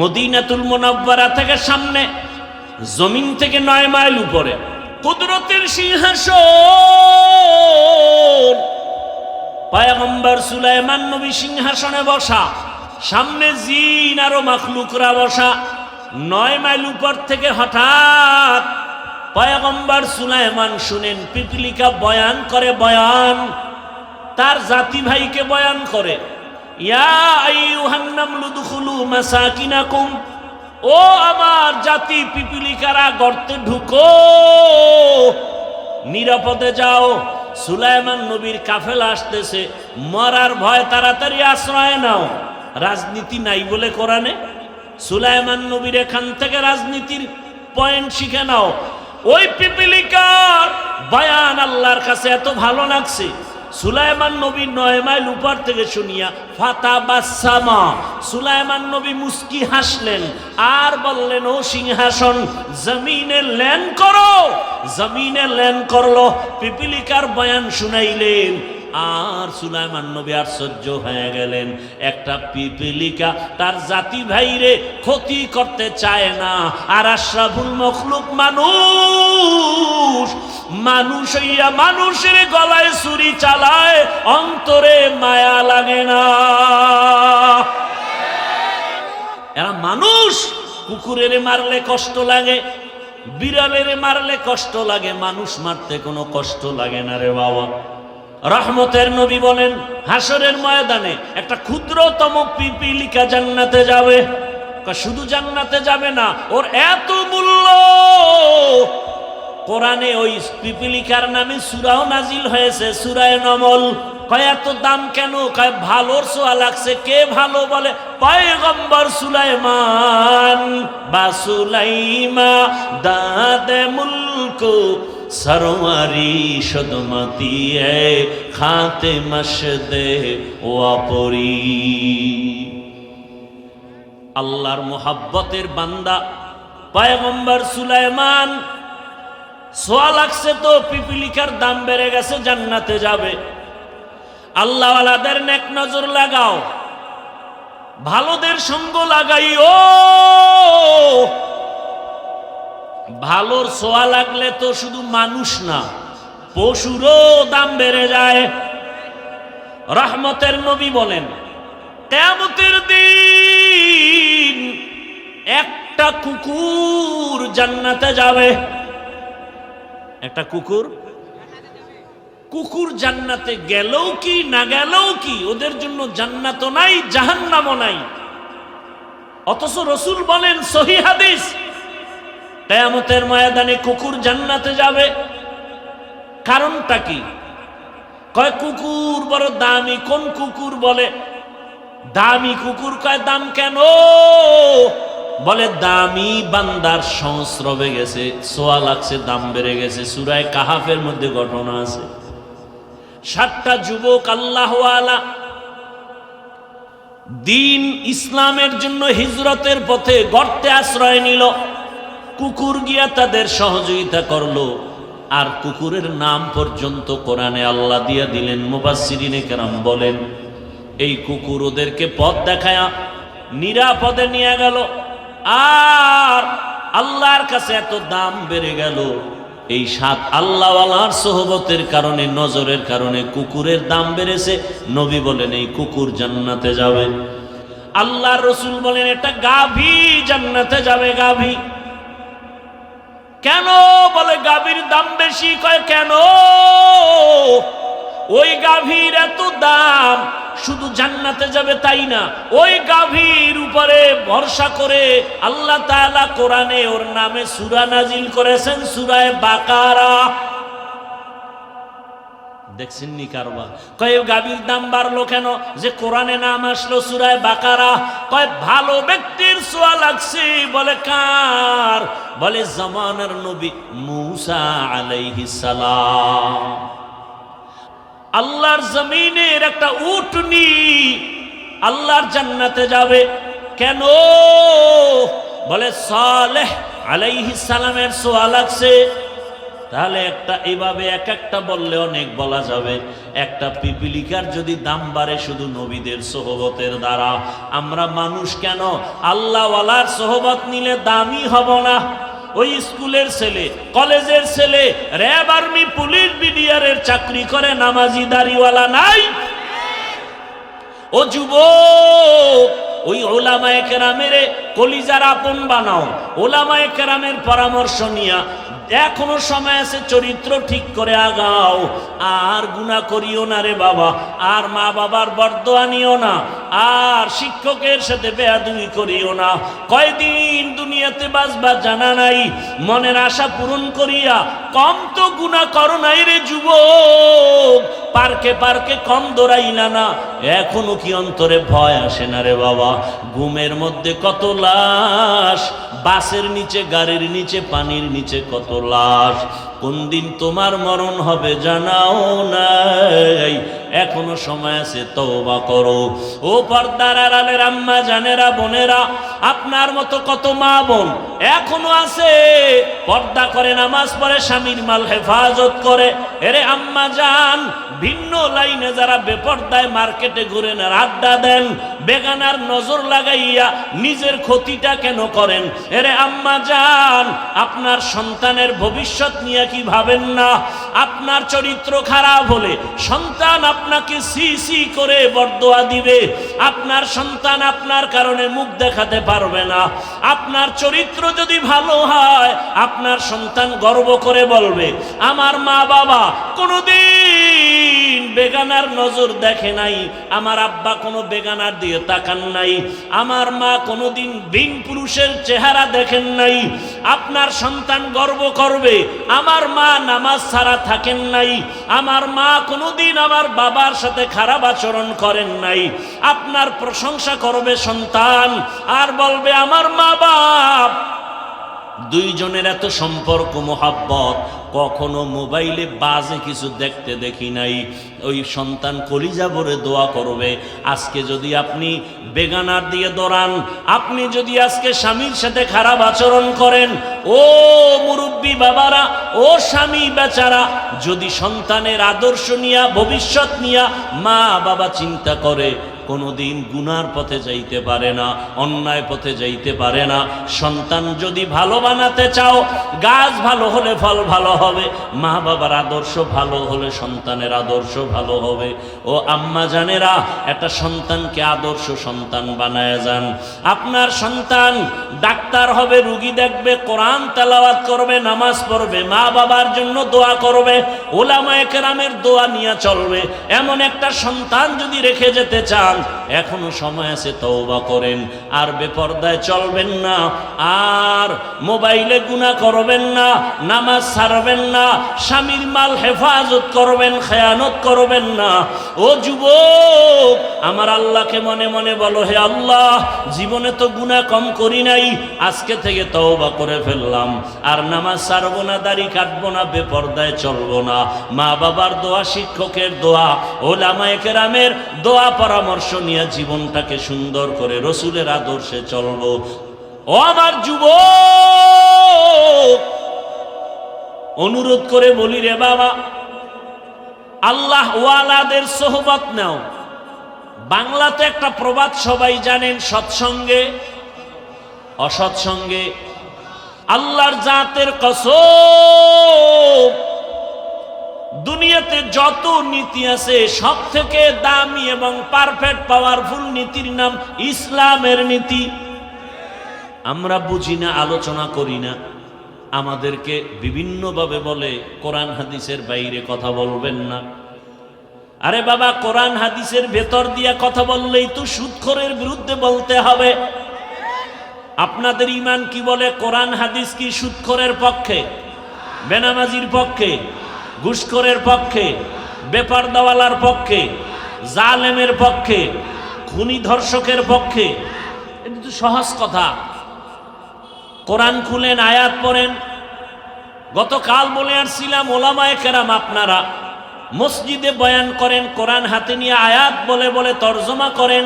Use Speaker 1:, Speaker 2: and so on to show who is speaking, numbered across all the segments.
Speaker 1: মদিনাতুল মুনাওয়ারা থেকে সামনে, জমিন থেকে 9 মাইল উপরে কুদরতের সিংহাসন, পয়গম্বর সুলাইমান নবী সিংহাসনে বসা, সামনে জিন আরো মাখলুকরা বসা। 9 মাইল উপর থেকে হঠাৎ পয়গম্বর সুলাইমান শুনেন পিপিলিকা বয়ান করে, বয়ান তার জাতি ভাইকে বয়ান করে, ইয়া আইয়ুহান নামলু দুখুলু মাসাকিনাকুম, ও আমার জাতি পিপিলিকারা গর্তে ঢুকো, নিরাপদে যাও। সুলাইমান নবীর কাফেলা আসতেছে, মরার ভয়, তাড়াতাড়ি আশ্রয় নাও। রাজনীতি নাই বলে কোরআনে, সুলাইমান নবীর এখান থেকে রাজনীতির পয়েন্ট শিখে নাও। ওই পিপিলিকার বয়ান আল্লাহর কাছে এত ভালো লাগছে, সুলাইমান নবী 9 মাইল উপর থেকে শুনিয়া ফাতাবাসসামা, সুলাইমান নবী মুস্কি হাসলেন আর বললেন, ও সিংহাসন জমিনে ল্যান্ড করো। জমিনে ল্যান্ড করলো, পিপিলিকার বয়ান শুনাইলেন। আর সুলাইমান নবী আশ্চর্য হয়ে গেলেন, একটা পিপিলিকা তার জাতি ভাইরে ক্ষতি করতে চায় না, আর আশরাফুল মখলুক মানুষ, মানুষ হইয়া মানুষের গলায় ছুরি চালায়, অন্তরে মায়া লাগে না। এরা মানুষ, কুকুরের মারলে কষ্ট লাগে, বিড়ালের মারলে কষ্ট লাগে, মানুষ মারতে কোনো কষ্ট লাগে না রে বাবা। রহমতের নবী বলেন, হাসরের ময়দানে একটা ক্ষুদ্রতম পিপিলিকা জান্নাতে যাবে। শুধু জান্নাতে যাবে না, ওর এত মূল্য। কোরআনে ওই পিপিলিকার নামে সূরাও নাজিল হয়েছে, সূরা নমল। কয় এত দাম কেন? কয় ভালোর ছোঁয়া লাগছে। কে ভালো? বলে পয়গম্বর সুলাইমান। বা সুলাইমা দাদে মুলকো সরওয়ারি সদমতি এ খাতে মশদে ওয়াপরি। আল্লাহর মোহাব্বতের বান্দা পয়গম্বর সুলাইমান। ছোঁয়া লাগছে তো পিপিলিকার দাম বেড়ে গেছে, জান্নাতে যাবে। আল্লাহওয়ালাদের নেক নজর লাগাও, ভালোদের সঙ্গ লাগাইও। ভালোর ছোঁয়া লাগলে তো শুধু মানুষ না, পশুরও দাম বেড়ে যায়। রহমতের নবী বলেন, কিয়ামতের দিন একটা কুকুর জান্নাতে যাবে। একটা কুকুর জান্নাতে গেলেও কি না গেলেও কি, ওদের জন্য জান্নাতও নাই জাহান্নামও নাই। অথচ রাসূল বলেন, সহিহ হাদিস, কিয়ামতের ময়দানে কুকুর জান্নাতে যাবে। কারণটা কি? কয় কুকুর বড় দামি। কোন কুকুর? বলে দামি কুকুর। কয় দাম কেন? বলে দামি বান্দার সংস্রবে গেছে, ছোঁয়া লাগছে, দাম বেড়ে গেছে। সূরা কাহাফের মধ্যে ঘটনা আছে। 7টা যুবক আল্লাহওয়ালা দিন ইসলামের জন্য হিজরতের পথে গর্তে আশ্রয় নিল। কুকুর গিয়া তাদের সহযোগিতা করলো, আর কুকুরের নাম পর্যন্ত কোরআনে আল্লাহ দিয়া দিলেন। মুফাসসিরিনে কেরাম বলেন, এই কুকুর ওদেরকে পথ দেখায়া নিরাপদে নিয়ে গেল। আর আল্লাহর কাছে এত দাম বেড়ে গেল, এই 7 আল্লাহওয়ালার সোহবতের কারণে, নজরের কারণে কুকুরের দাম বেড়েছে। নবী বলেন, এই কুকুর জান্নাতে যাবে। আল্লাহর রাসূল বলেন, এটা গাভী জান্নাতে যাবে। গাভী কেন? বলে গাভীর দাম বেশি। কয় কেন? ওই গাভীর এত দাম, শুধু জান্নাতে যাবে তাই না, ওই গাভীর উপরে ভরসা করে আল্লাহ তাআলা কোরআনে ওর নামে সূরা নাজিল করেছেন, সূরা বাকারা। দেখছেন নি কারবার? কয় গাভীর দাম বাড়লো কেন? যে কোরআনে নাম আসলো সূরা বাকারা। কয় ভালো ব্যক্তির ছোঁয়া লাগছে। বলে কার? বলে জামানার নবী মূসা আলাইহিস সালাম। আল্লাহর জমিনের একটা উটনি আল্লাহর জান্নাতে যাবে। কেন? বলে সালেহ আলাইহিস সালামের ছোঁয়া লাগছে। তাহলে একটা এইভাবে এক একটা বললে অনেক বলা যাবে। একটা পিপিলিকার যদি দাম বাড়ে শুধু নবীদের সোহবতের দ্বারা, আমরা মানুষ কেন আল্লাহওয়ালার সোহবত নিলে দামি হব না? ওই স্কুলের ছেলে, কলেজের ছেলে, র্যাব, আর্মি, পুলিশ, বিডিআরের চাকরি করে, নামাজি দাড়িওয়ালা নাই? ও যুবক, ওই ওলামায়ে কেরামের কলিজার আপন বানাও, ওলামায়ে কেরামের পরামর্শ নিয়া এখনো সময় আছে, চরিত্র ঠিক করে আগাও। আর গুনাহ করিও না রে বাবা, আর মা বাবার বরদোয়া নিও না, আর শিক্ষকের সাথে বেয়াদবি করিও না। কয়দিন দুনিয়াতে বাঁচবা জানা নাই, মনের আশা পূরণ করিয়া কম তো গুনাহ করো নাই রে যুবক। পার্কে পার্কে কম দৌড়াইলা না, এখনো কি অন্তরে ভয় আসে না রে বাবা? ঘুমের মধ্যে কত লাশ, বাসের নিচে, গাড়ির নিচে, পানির নিচে কত লাশ। কোন দিন তোমার মরণ হবে জানাও নাই, এখনো সময় আছে, তওবা করো। ও পর্দার আড়ালের আম্মা জানেরা, বোনেরা, আপনার মতো কত মা বোন এখনো আছে পর্দা করে, নামাজ পড়ে, স্বামীর মাল হেফাজত করে। এরে আম্মা জান, ভিন্ন লাইনে যারা বেপর্দায় মার্কেটে ঘুরেন আর আড্ডা দেন, বেগানার নজর লাগাইয়া নিজের ক্ষতিটা কেন করেন? এরে আম্মা জান, আপনার সন্তানের ভবিষ্যৎ নিয়ে কি ভাবেন না? আপনার চরিত্র খারাপ হলে সন্তান আপনাকে সি সি করে বরদোয়া দিবে। আপনার সন্তান আপনার কারণে মুখ দেখাতে পারবে না। আপনার চরিত্র যদি ভালো হয়, আপনার সন্তান গর্ব করে বলবে, আমার মা বাবা কোনোদিন বেগানার নজর দেখে নাই, আমার আব্বা কোনো বেগানার দিয়ে তাকান নাই, আমার মা কোনোদিন বিন পুরুষের চেহারা দেখেন নাই। আপনার সন্তান গর্ব করবে, আমার মা নামাজ ছাড়া থাকেন নাই, আমার মা কোনোদিন আমার বাবার সাথে খারাপ আচরণ করেন নাই। আপনার প্রশংসা করবে সন্তান, আর বলবে আমার মা বাপ দুইজনের এত সম্পর্ক, মোহাব্বত, কখনো মোবাইলে বাজে কিছু দেখতে দেখি নাই। ওই সন্তান কলিজা ভরে দোয়া করবে। আজকে যদি আপনি বেগানার দিয়ে দৌড়ান, আপনি যদি আজকে স্বামীর সাথে খারাপ আচরণ করেন, ও মুরব্বী বাবারা, ও স্বামী বেচারা, যদি সন্তানের আদর্শ নিয়া, ভবিষ্যৎ নিয়া মা বাবা চিন্তা করে, কোনোদিন গুনার পথে যাইতে পারে না, অন্যায় পথে যাইতে পারে না। সন্তান যদি ভালো বানাতে চাও, গাছ ভালো হলে ফল ভালো হবে, মা বাবার আদর্শ ভালো হলে সন্তানের আদর্শ ভালো হবে। ও আম্মা জানেরা, একটা সন্তানকে আদর্শ সন্তান বানায় যান। আপনার সন্তান ডাক্তার হবে, রুগী দেখবে, কোরআন তেলাওয়াত করবে, নামাজ পড়বে, মা বাবার জন্য দোয়া করবে, ওলামায়ে কেরামের দোয়া নিয়ে চলবে। এমন একটা সন্তান যদি রেখে যেতে চান, এখনো সময় আছে, তওবা করেন। আর বেপরদায় চলবেন না, আর মোবাইলে গুনাহ করবেন না, নামাজ ছাড়বেন না, স্বামীর মাল হেফাজত করবেন, খেয়ানত করবেন না। ও যুবক, আমার আল্লাহকে মনে মনে বলো, হে আল্লাহ, জীবনে তো গুনাহ কম করি নাই, আজকে থেকে তওবা করে ফেললাম। আর নামাজ ছাড়বো না, দাড়ি কাটবো না, বেপরদায় চলবো না। মা বাবার দোয়া, শিক্ষকের দোয়া, ওলামায়ে কেরামের দোয়া, পরামর্শ নিয়ে জীবনটাকে সুন্দর করে রসুলের আদর্শে চলবো। ও আমার যুবক, অনুরোধ করে বলি রে বাবা, আল্লাহ ওয়ালাদের সোহবত নাও। বাংলাতে একটা প্রবাদ সবাই জানেন, সৎসঙ্গে অসৎসঙ্গে আল্লাহর জাতের কসম, দুনিয়াতে যত নীতি আছে সব থেকে দামি এবং পারফেক্ট পাওয়ারফুল নীতির নাম ইসলামের নীতি। আমরা বুঝি না, আলোচনা করি না। আমাদেরকে বিভিন্নভাবে বলে কোরআন হাদিসের বাইরে কথা বলবেন না। আরে বাবা, কোরআন হাদিসের ভেতর দিয়া কথা বললেই তো সুদখোরের বিরুদ্ধে বলতে হবে। আপনাদের ঈমান কি বলে? কোরআন হাদিস কি সুদখোরের পক্ষে, বেনামাজির পক্ষে, ঘুষখোরের পক্ষে, বেপরদাওয়ালার পক্ষে, জালেমের পক্ষে, খুনি ধর্ষকের পক্ষে? এটা তো সহজ কথা। কোরআন খুলেন, আয়াত পড়েন। গতকাল বলে আসছিলাম, ওলামায়ে কেরাম আপনারা মসজিদে বয়ান করেন, কোরআন হাতে নিয়ে আয়াত বলে বলে তর্জমা করেন,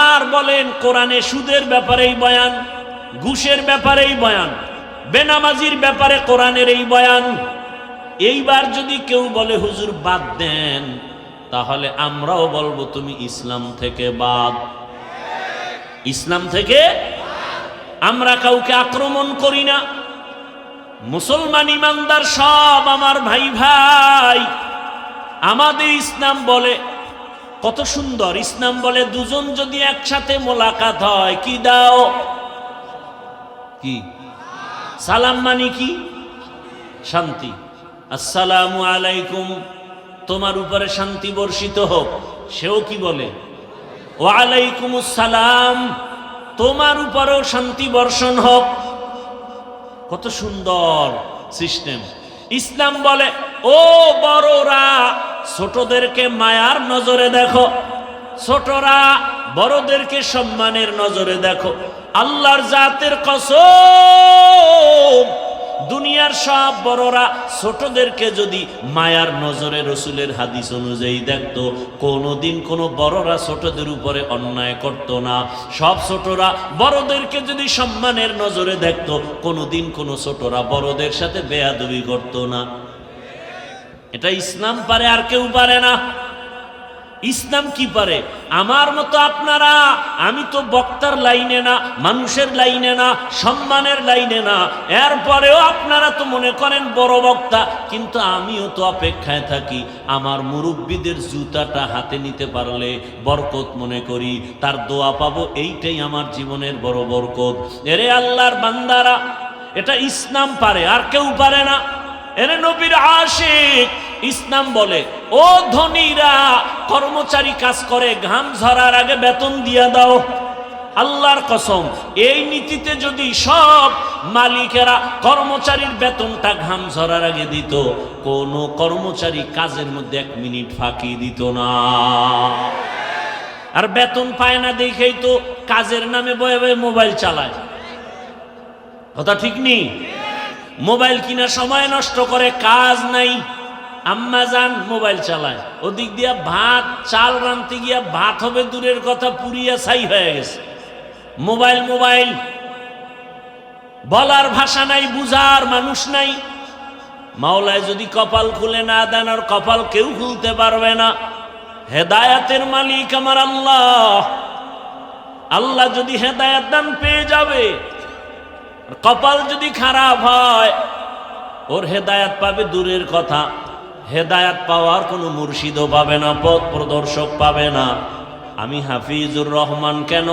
Speaker 1: আর বলেন কোরআনে সুদের ব্যাপারেই বয়ান, ঘুষের ব্যাপারেই বয়ান। বেনামাজির ব্যাপারে কোরআনের এই বয়ান। এইবার যদি কেউ বলে হুজুর বাদ দেন, তাহলে আমরাও বলবো তুমি ইসলাম থেকে বাদ। ইসলাম থেকে আমরা কাউকে আক্রমণ করি না। মুসলমান ইমানদার সব আমার ভাই ভাই। আমাদের ইসলাম বলে, কত সুন্দর ইসলাম বলে, দুজন যদি একসাথে মোলাকাত হয় কি দাও? কি সালাম মানে কি? শান্তি। আসসালামু আলাইকুম, তোমার উপরে শান্তি বর্ষিত হোক। সেও কি বলে? ওয়ালাইকুমুস সালাম, তোমার উপরেও শান্তি বর্ষণ হোক। কত সুন্দর সিস্টেম। ইসলাম বলে ও বড়রা ছোটদেরকে মায়ার নজরে দেখো, ছোটরা বড়দেরকে সম্মানের নজরে দেখো। আল্লাহর জাতের কসম, দুনিয়ার সব বড়রা ছোটদেরকে যদি মায়ার নজরে রসুলের হাদিস অনুযায়ী দেখতো, কোনোদিন কোনো বড়রা ছোটদের উপরে অন্যায় করত না। সব ছোটরা বড়দেরকে যদি সম্মানের নজরে দেখতো, কোনোদিন কোনো ছোটরা বড়দের সাথে বেয়াদবি করত না। এটা ইসলাম পারে, আর কেউ পারে না। ইসলাম কি পারে? আমার মতো আপনারা, আমি তো বক্তার লাইনে না, মানুষের লাইনে না, সম্মানের লাইনে না। এরপরেও আপনারা তো মনে করেন বড় বক্তা, কিন্তু আমিও তো অপেক্ষায় থাকি। আমার মুরব্বীদের জুতাটা হাতে নিতে পারলে বরকত মনে করি, তার দোয়া পাবো, এইটাই আমার জীবনের বড় বরকত। এরে আল্লাহর বান্দারা, এটা ইসলাম পারে, আর কেউ পারে না। এরে নবীর আশিক, ইসলাম বলে ও ধনীরা, কর্মচারী কাজ করে, ঘাম ঝরার আগে বেতন দিয়ে দাও। আল্লাহর কসম, এই নীতিতে যদি সব মালিকেরা কর্মচারীর বেতনটা ঘাম ঝরার আগে দিত, কোনো কর্মচারী কাজের মধ্যে 1 মিনিট ফাঁকি দিত না। আর বেতন পায় না দেখেই তো কাজের নামে বয়ে বয়ে মোবাইল চালায়। কথা ঠিক নেই? মোবাইল কিনা সময় নষ্ট করে, কাজ নাই। আম্মা যান মোবাইল চালায়, ওদিক দিয়া ভাত চাল রাঁধতে গিয়া ভাত হবে দূরের কথা, পুরিয়া ছাই হয়ে গেছে। মোবাইল মোবাইল বলার ভাষা নাই, বুঝার মানুষ নাই। মাওলায় যদি কপাল খুলে না দেন, আর কপাল কেউ খুলতে পারবে না। হেদায়াতের মালিক আমার আল্লাহ। আল্লাহ যদি হেদায়াত দান পেয়ে যাবে। কপাল যদি খারাপ হয়, ওর হেদায়াত পাবে দূরের কথা, হেদায়াত পাওয়ার কোনো মুর্শিদও পাবে না, পথ প্রদর্শক পাবে না। আমি হাফিজুর রহমান কেন,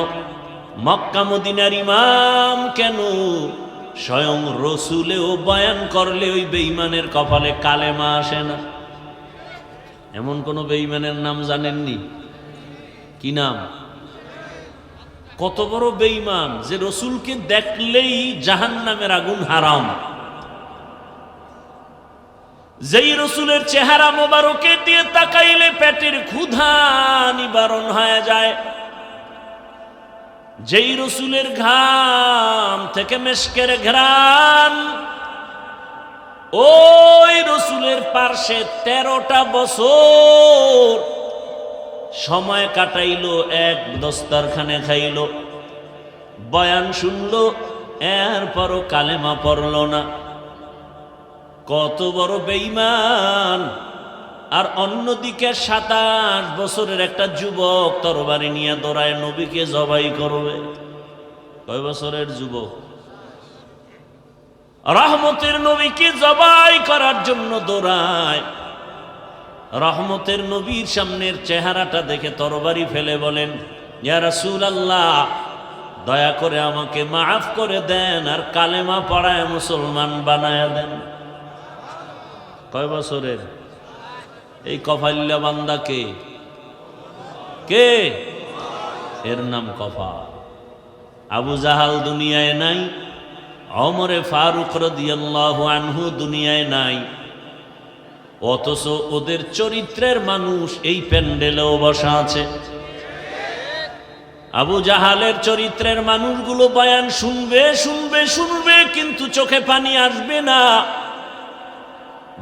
Speaker 1: মক্কা মদিনার ইমাম কেন, স্বয়ং রসুলেও বয়ান করলে ওই বেঈমানের কপালে কালেমা আসে না। এমন কোন বেঈমানের নাম জানেননি? কি নাম? কত বড় বেঈমান যে রসুলকে দেখলেই জাহান্নামের আগুন হারাম। যেই রসুলের চেহারা মোবারকে দিয়ে তাকাইলে পেটের ক্ষুধা নিবারণ হয়ে যায়, যেই রসুলের ঘাম থেকে মেশকের ঘ্রাণ, ওই রসুলের পার্শ্বে 13টা বছর সময় কাটাইলো, এক দস্তারখানে খাইলো, বয়ান শুনলো, এরপরও কালেমা পড়ল না। কত বড় বেঈমান! আর অন্যদিকে 27 বছরের একটা যুবক তরবারি নিয়ে দৌড়ায় নবীকে জবাই করবে। কয় বছরের যুবক? রহমতের নবীকে জবাই করার জন্য দৌড়ায়। রহমতের নবীর সামনের চেহারাটা দেখে তরবারি ফেলে বলেন, ইয়া রাসূলুল্লাহ, দয়া করে আমাকে মাফ করে দেন, আর কালেমা পড়ায় মুসলমান বানায়া দেন। কয় বছরের? এই কফাইল্লা বান্দা কে? কে? এর নাম কফা। আবু জাহাল দুনিয়ায় নাই, ওমরে ফারুক রাদিয়াল্লাহু আনহু দুনিয়ায় নাই, অথচ ওদের চরিত্রের মানুষ এই প্যান্ডেলেও বসা আছে। আবু জাহালের চরিত্রের মানুষগুলো বয়ান শুনবে শুনবে শুনবে, কিন্তু চোখে পানি আসবে না।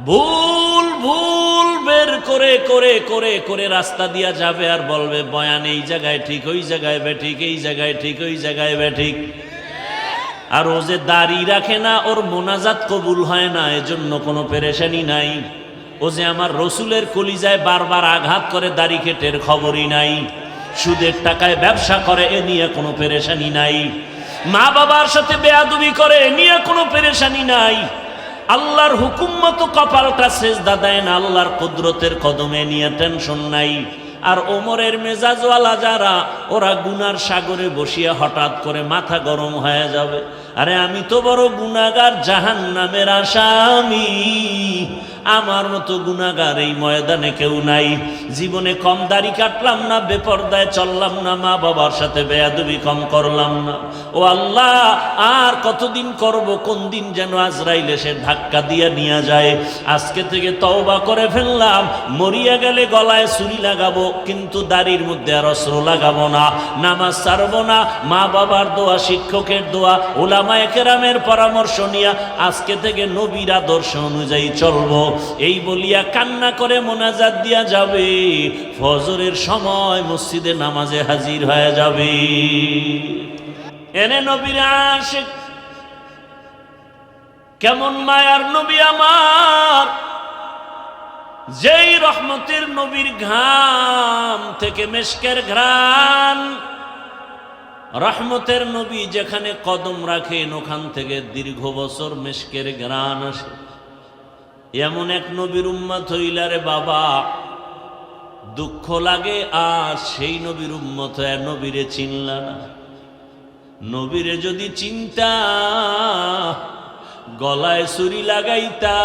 Speaker 1: ভুল ভুল বের করে করে করে করে রাস্তা দিয়া যাবে, আর বলবে বয়ান এই জায়গায় ঠিক, ওই জায়গায় বেঠিক, এই জায়গায় ঠিক, ওই জায়গায় বেঠিক। আর ও যে দাড়ি রাখে না, ওর মোনাজাত কবুল হয় না, এজন্য কোনো পেরেশানি নাই। ও যে আমার রসুলের কলিজায় বারবার আঘাত করে দাড়ি কেটের খবরই নাই। সুদের টাকায় ব্যবসা করে, এ নিয়ে কোনো পেরেশানি নাই। মা বাবার সাথে বেয়াদবি করে, এ নিয়ে কোনো পেরেশানি নাই। আল্লাহর হুকুম মতো কপালটা সেজদা দেয় না, আল্লাহর কুদরতের কদমে নিয়ে টেনশন নাই। আর ওমরের মেজাজওয়ালা যারা, ওরা গুনার সাগরে বসিয়া হঠাৎ করে মাথা গরম হয়ে যাবে, আরে আমি তো বড় গুনাহগার, জাহান্নামের আসামি, আমার মতো গুনাহগার এই ময়দানে কেউ নাই। জীবনে কম দাড়ি কাটলাম না, বেপরদায় চললাম না, মা বাবার সাথে বেয়াদবি কম করলাম না। ও আল্লাহ, আর কতদিন করব? কোন দিন যেন আজরাইল এসে ধাক্কা দিয়ে নিয়ে যায়। আজকে থেকে তওবা করে ফেললাম, মরিয়া গেলে গলায় ছুরি লাগাবো, কিন্তু দাড়ির মধ্যে আর অস্ত্র লাগাবো না, নামাজ ছাড়বো না। মা বাবার দোয়া, শিক্ষকের দোয়া, উলামায়ে কেরামের পরামর্শ নিয়ে আজকে থেকে নবীর আদর্শ অনুযায়ী চলবো। এই বলিয়া কান্না করে মোনাজাত দিয়া যাবে, ফজরের সময় মসজিদে নামাজে হাজির হয়ে যাবে। এনে নবীর আশিক, কেমন মায়ার নবী আমার, যেই রহমতের নবীর ঘাম থেকে মেশকের ঘ্রাণ। রহমতের নবী যেখানে কদম রাখেন, ওখান থেকে দীর্ঘ বছর মেশকের ঘ্রাণ আসে। এমন এক নবীর উম্মত হইলারে বাবা, দুঃখ লাগে। আর সেই নবীর উম্মত হয়ে নবীরে চিনলা না। নবীরে যদি চিন্তা, গলায় ছুরি লাগাইতা,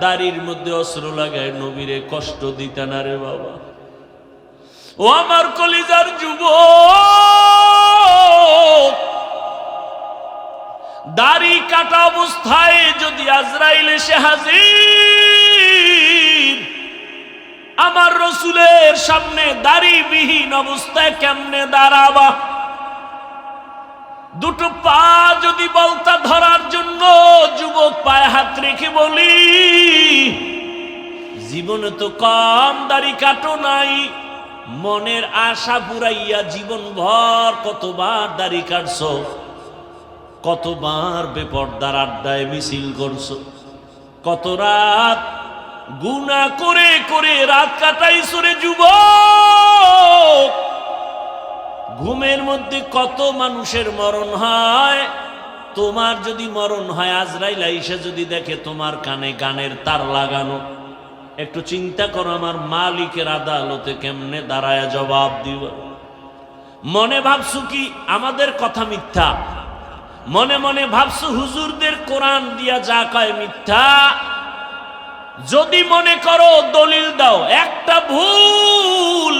Speaker 1: দাড়ির মধ্যে অস্ত্র লাগায় নবীরে কষ্ট দিতা না রে বাবা। ও আমার কলিজার যুবক, দাড়ি কাটা অবস্থায় যদি আজরাইল এসে হাজির, আমার রসুলের সামনে দাড়িবিহীন অবস্থায় কেমনে দাঁড়াবা? দুটো পা যদি বলতা ধরার জন্য, যুবক পায়ে হাত রেখে বলি, জীবনে তো কম দাড়ি কাটো নাই, মনের আশা পুরাইয়া জীবন ভর কতবার দাড়ি কাটছো, কতবার বেপরদার আড্ডায় মিছিল করছো, কত রাত গুনাহ করে করে রাত কাটাইছো রে যুবক। ঘুমের মধ্যে কত মানুষের মরণ হয়। তোমার যদি মরণ হয়, আজরাইল আইসা যদি দেখে তোমার কানে গানের তার লাগানো, একটু চিন্তা করো আমার মালিকের আদালতে কেমনে দাঁড়ায় জবাব দিব। মনে ভাবছো কি আমাদের কথা মিথ্যা? মনে মনে ভাবছো হুজুরদের কোরআন দিয়া যা কয় মিথ্যা? যদি মনে করো দলিল দাও, একটা ভুল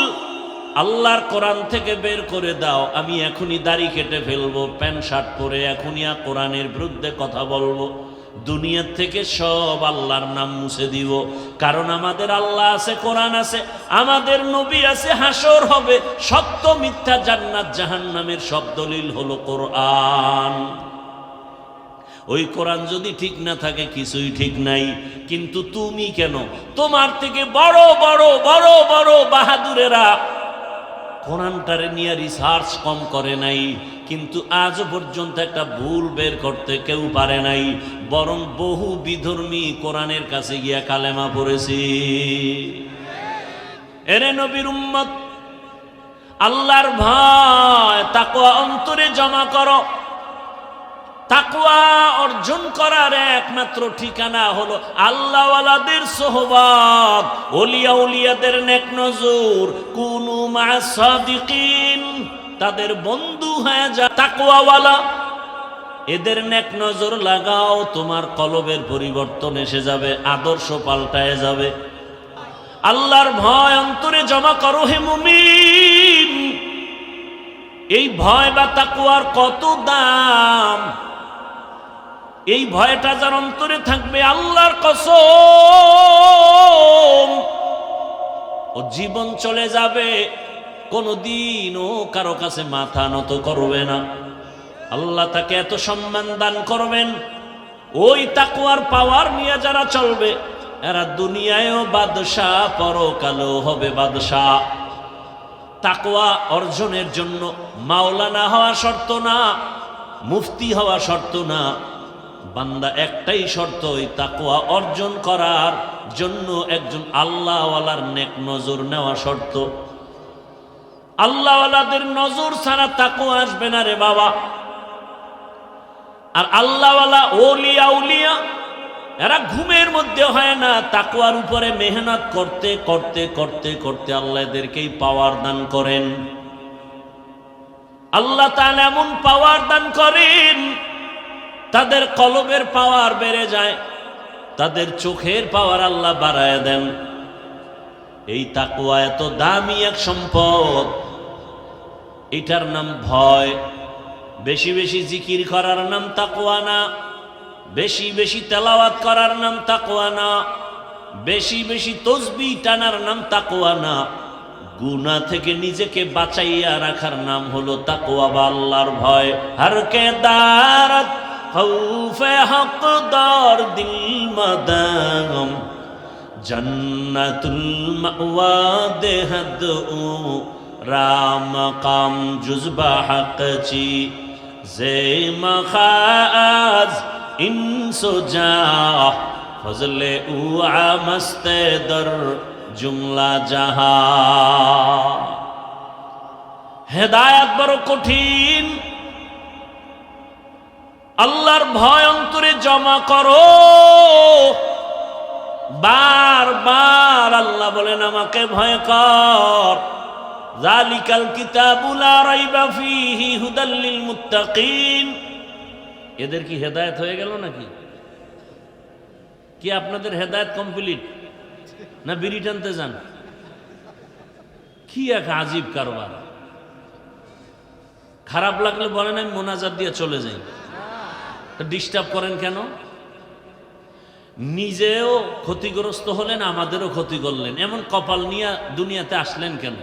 Speaker 1: আল্লাহর কোরআন থেকে বের করে দাও, আমি এখনই দাড়ি কেটে ফেলবো, প্যান্ট শার্ট পরে এখনই কোরআনের বিরুদ্ধে কথা বলবো, দুনিয়ার থেকে সব আল্লাহর নাম মুছে দিব। কারণ আমাদের আল্লাহ আছে, কোরআন আছে, আমাদের নবী আছে, হাসর হবে, সত্য মিথ্যা, জান্নাত জাহান্নামের সব দলিল হলো কোরআন। ওই কোরআন যদি ঠিক না থাকে কিছুই ঠিক নাই। কিন্তু তুমি কেন? তোমার থেকে বড় বড় বড় বড় বাহাদুরেরা কোরআনটারে নিয়ে রিসার্চ কম করে নাই, কিন্তু আজ পর্যন্ত একটা ভুল বের করতে কেউ পারে নাই। বরং বহু বিধর্মী কোরআনের কাছে গিয়া কালেমা পড়েছি। এরে নবীর উম্মত, আল্লাহর ভয় তাকওয়া অন্তরে জমা করো। তাকওয়া অর্জন করার একমাত্র ঠিকানা হলো আল্লাহওয়ালাদের সোহবত, ওলিয়া উলিয়াদের নেক নজর। কুনু মা'আস সাদিকিন, তাদের বন্ধু হয়ে যা তাকওয়াওয়ালা, এদের নেক নজর লাগাও, তোমার কলবের পরিবর্তন এসে যাবে, আদর্শ পাল্টায় যাবে। আল্লাহর ভয় অন্তরে জমা করো হে মুমিন। এই ভয় বা তাকওয়ার কত দাম! এই ভয়টা যার অন্তরে থাকবে, আল্লাহর কসম, ও জীবন চলে যাবে, কোনদিন ও কারো কাছে মাথা নত করবে না। আল্লাহ তাকে এত সম্মান দান করবেন। ওই তাকওয়ার পাওয়ার নিয়ে যারা চলবে, এরা দুনিয়ায়ও বাদশাহ, পরকালেও হবে বাদশাহ। তাকওয়া অর্জনের জন্য মাওলানা হওয়া শর্ত না, মুফতি হওয়া শর্ত না, বান্দা একটাই শর্ত, ওই তাকওয়া অর্জন করার জন্য একজন আল্লাহওয়ালার নেক নজর নেওয়া শর্ত। আল্লাহওয়ালাদের নজর ছাড়া তাকওয়া আসবে না রে বাবা। আর আল্লাহওয়ালা ওলিয়া উলিয়া এরা ঘুমের মধ্যে হয় না, তাকওয়ার উপরে মেহনত করতে করতে করতে করতে আল্লাহ এদেরকেই পাওয়ার দান করেন। আল্লাহ তাআলা এমন পাওয়ার দান করেন, তাদের কলবের পাওয়ার বেড়ে যায়, তাদের চোখের পাওয়ার আল্লাহ বাড়ায় দেন। এই তাকওয়া এত দামি এক সম্পদ, এটার নাম ভয়। বেশি বেশি জিকির করার নাম তাকওয়া না, বেশি বেশি তেলাওয়াত করার নাম তাকওয়া না, বেশি বেশি তসবিহ টানার নাম তাকওয়া না, গুনাহ থেকে নিজেকে বাঁচাইয়া রাখার নাম হলো তাকওয়া বা আল্লাহর ভয়। হর কে দারত খৌফে হকদার দিল মাদাম জন্নতুল মাওয়া দেহদ রাম কাম জুজবা হকচি জে মখাজ ইনসো যা ফজলে উআ মস্তে দর জুমলা জাহা। হেদায়েত বড় কঠিন, আল্লাহর ভয় অন্তরে জমা করো। বারবার আল্লাহ বলেন আমাকে ভয় কর। যালিকাল কিতাবু লা রাইবা ফীহি হুদাল লিল মুত্তাকিন। এদের কি হেদায়েত হয়ে গেল নাকি? কি আপনাদের হেদায়েত কমপ্লিট না বিড়ি টানতে যান? কি এক আজীব কারবার। খারাপ লাগলে বলেন আমি মোনাজাত দিয়ে চলে যাই, ডিস্টার্ব করেন কেন? নিজেও ক্ষতিগ্রস্ত হলেন, আমাদেরও ক্ষতি করলেন, এমন কপাল নিয়ে দুনিয়াতে আসলেন কেন?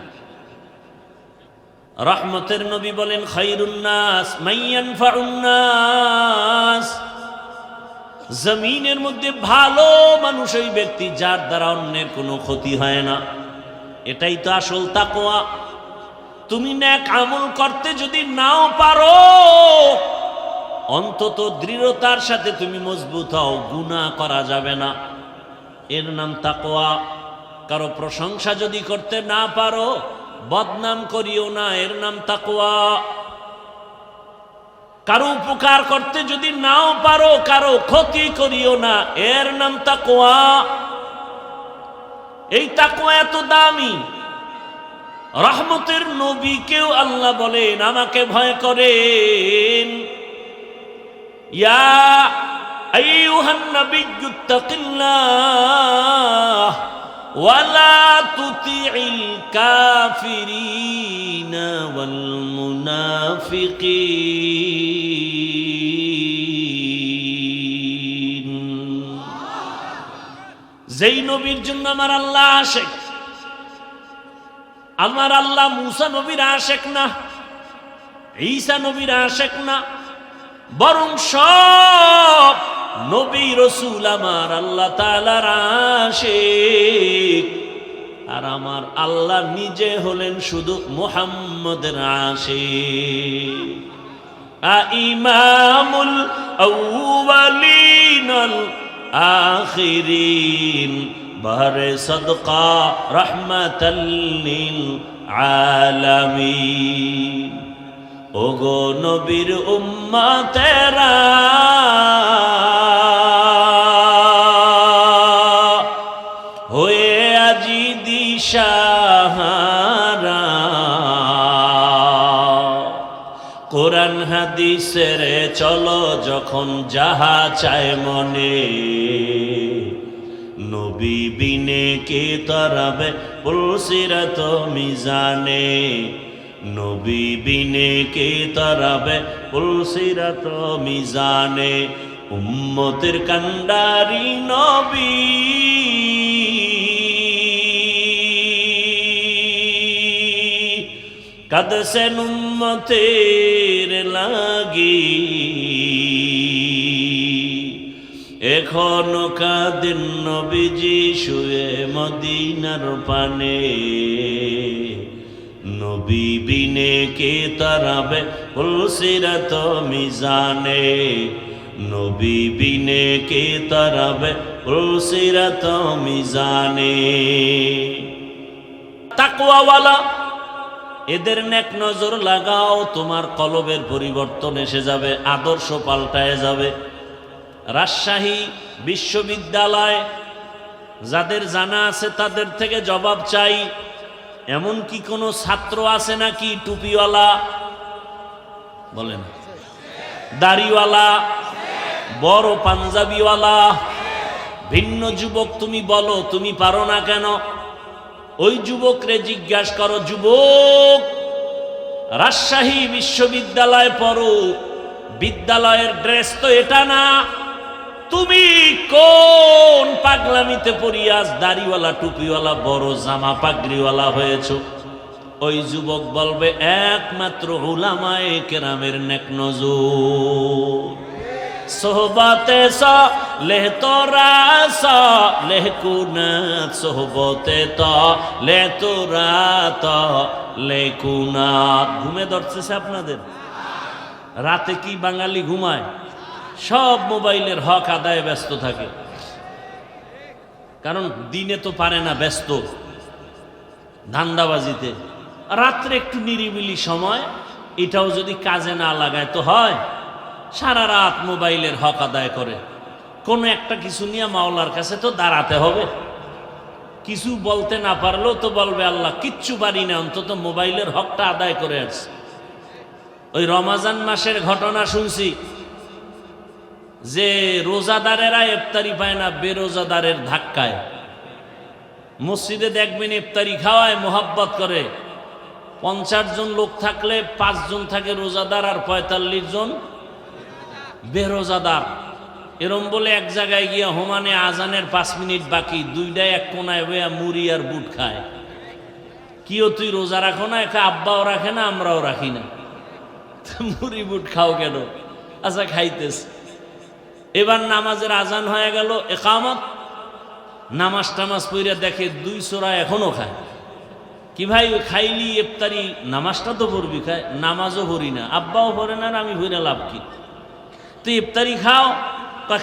Speaker 1: রহমতের নবী বলেন খায়রুন নাস মান ইয়ানফাউন নাস। জমিনের মধ্যে ভালো মানুষ ওই ব্যক্তি যার দ্বারা অন্যের কোনো ক্ষতি হয় না। এটাই তো আসল তাকওয়া। তুমি নেক আমল করতে যদি নাও পারো, অন্তত দৃঢ়তার সাথে তুমি মজবুত হও, গুনাহ করা যাবে না, এর নাম তাকওয়া। কারো প্রশংসা যদি করতে না পারো, বদনাম করিও না, এর নাম তাকওয়া। কারো উপকার করতে যদি নাও পারো, কারো ক্ষতি করিও না, এর নাম তাকওয়া। এই তাকওয়া এত দামি। রহমতের নবীকেও আল্লাহ বলেন আমাকে ভয় করেন। ইয়া আইয়ুহান নাবিয়্যু তাকিল্লাহ ওয়া লা তুতিইল কাফিরিনা ওয়াল মুনাফিকিন। যেই নবীর জন্য আমার আল্লাহ আশেক, আমার আল্লাহ মুসা নবীর আশেক না, ঈসা নবীর আশেক না, বরং সব নবী রাসূল আমার আল্লাহ তাআলার আশিক। আর আমার আল্লাহ নিজে হলেন শুধু মুহাম্মদের আশিক। ইমামুল আউয়ালিন ওয়াল আখিরিন বাহরে সদকা রাহমাতাল লিল আলামিন। ওগো নবীর উম্মতেরা, হয়ে আজি দিশাহারা, কোরআন হাদিসের চলো যখন যাহা চায় মনে, নবী বিনে কে তরাবে পুলসিরাত মিজানে, নবী বিনে কে তরাবে পুলসিরাত মিজানে। উম্মতের কান্ডারি নবী, কাঁদছেন উম্মতের লাগি, এখনো কাঁদেন নবীজি শুয়ে মদিনার পানে, নবী বিনে কে তারাবে পুলসিরাত মিজানে, নবী বিনে কে তরাবে পুলসিরাত মিজানে। তাকওয়াওয়ালা এদের নেক নজর লাগাও, তোমার কলবের পরিবর্তন এসে যাবে, আদর্শ পাল্টায় যাবে। রাজশাহী বিশ্ববিদ্যালয় যাদের জানা আছে তাদের থেকে জবাব চাই, এমন কি কোনো ছাত্র আছে নাকি টুপিওয়ালা, বলেন, দাড়িওয়ালা, বড় পাঞ্জাবিওয়ালা? ভিন্ন যুবক তুমি বলো, তুমি পারো না কেন? ওই যুবকরে জিজ্ঞাসা করো, যুবক রাজশাহী বিশ্ববিদ্যালয়ে পড়ো, বিদ্যালয়ের ড্রেস তো এটা না, তুমি কোন পাগলামিতে পড়িয়াস দাড়িওয়ালা টুপিওয়ালা বড় জামা পাগড়িওয়ালা হয়েছো? ওই যুবক বলবে, একমাত্র উলামায়ে কেরামের নেক নজর। সোহবতে সালেহ তোরা সালেহ কুনাত, সোহবতে তালেহ তোরা তালেহ কুনাত। ঘুমে ধরতেছে আপনাদের? রাতে কি বাঙালি ঘুমায়? সব মোবাইলের হক আদায়ে ব্যস্ত থাকে, কারণ দিনে তো পারে না, ব্যস্ত ধান্দাবাজিতে। রাত্রে একটু নিরিবিলি সময়, এটাও যদি কাজে না লাগায় তো হয়? সারা রাত মোবাইলের হক আদায় করে। কোনো একটা কিছু নিয়ে মাওলার কাছে তো দাঁড়াতে হবে। কিছু বলতে না পারলেও তো বলবে, আল্লাহ কিচ্ছু পারি না, অন্তত মোবাইলের হকটা আদায় করে আসছে। ওই রমাজান মাসের ঘটনা শুনছি যে রোজাদারেরা ইফতারি পায় না বেরোজাদারের ধাক্কায়। মসজিদে দেখবেন ইফতারি খাওয়ায়, মোহাব্বত করে। 50 জন লোক থাকলে 5 জন থাকে রোজাদার আর 45 জন বেরোজাদার। এরম বলে এক জায়গায় গিয়া হোমানে আজানের 5 মিনিট বাকি, দুইটায় এক কোনায় বইয়া মুড়ি আর বুট খায়। কিও তুই রোজা রাখো না? একা আব্বাও রাখে না, আমরাও রাখি না, মুড়ি বুট খাও কেন? আচ্ছা খাইতেস। এবার নামাজের আজান হয়ে গেল, একামত, নামাজ টামাজ পইরা দেখে 2 সূরা এখনো খায়। কি ভাই খাইলি ইফতারি, নামাজটা তো পড়বি, খায় নামাজও পড়ি না, আব্বাও পড়ে না, আর আমি পড়ে লাভ কি? তুই ইফতারি খাও,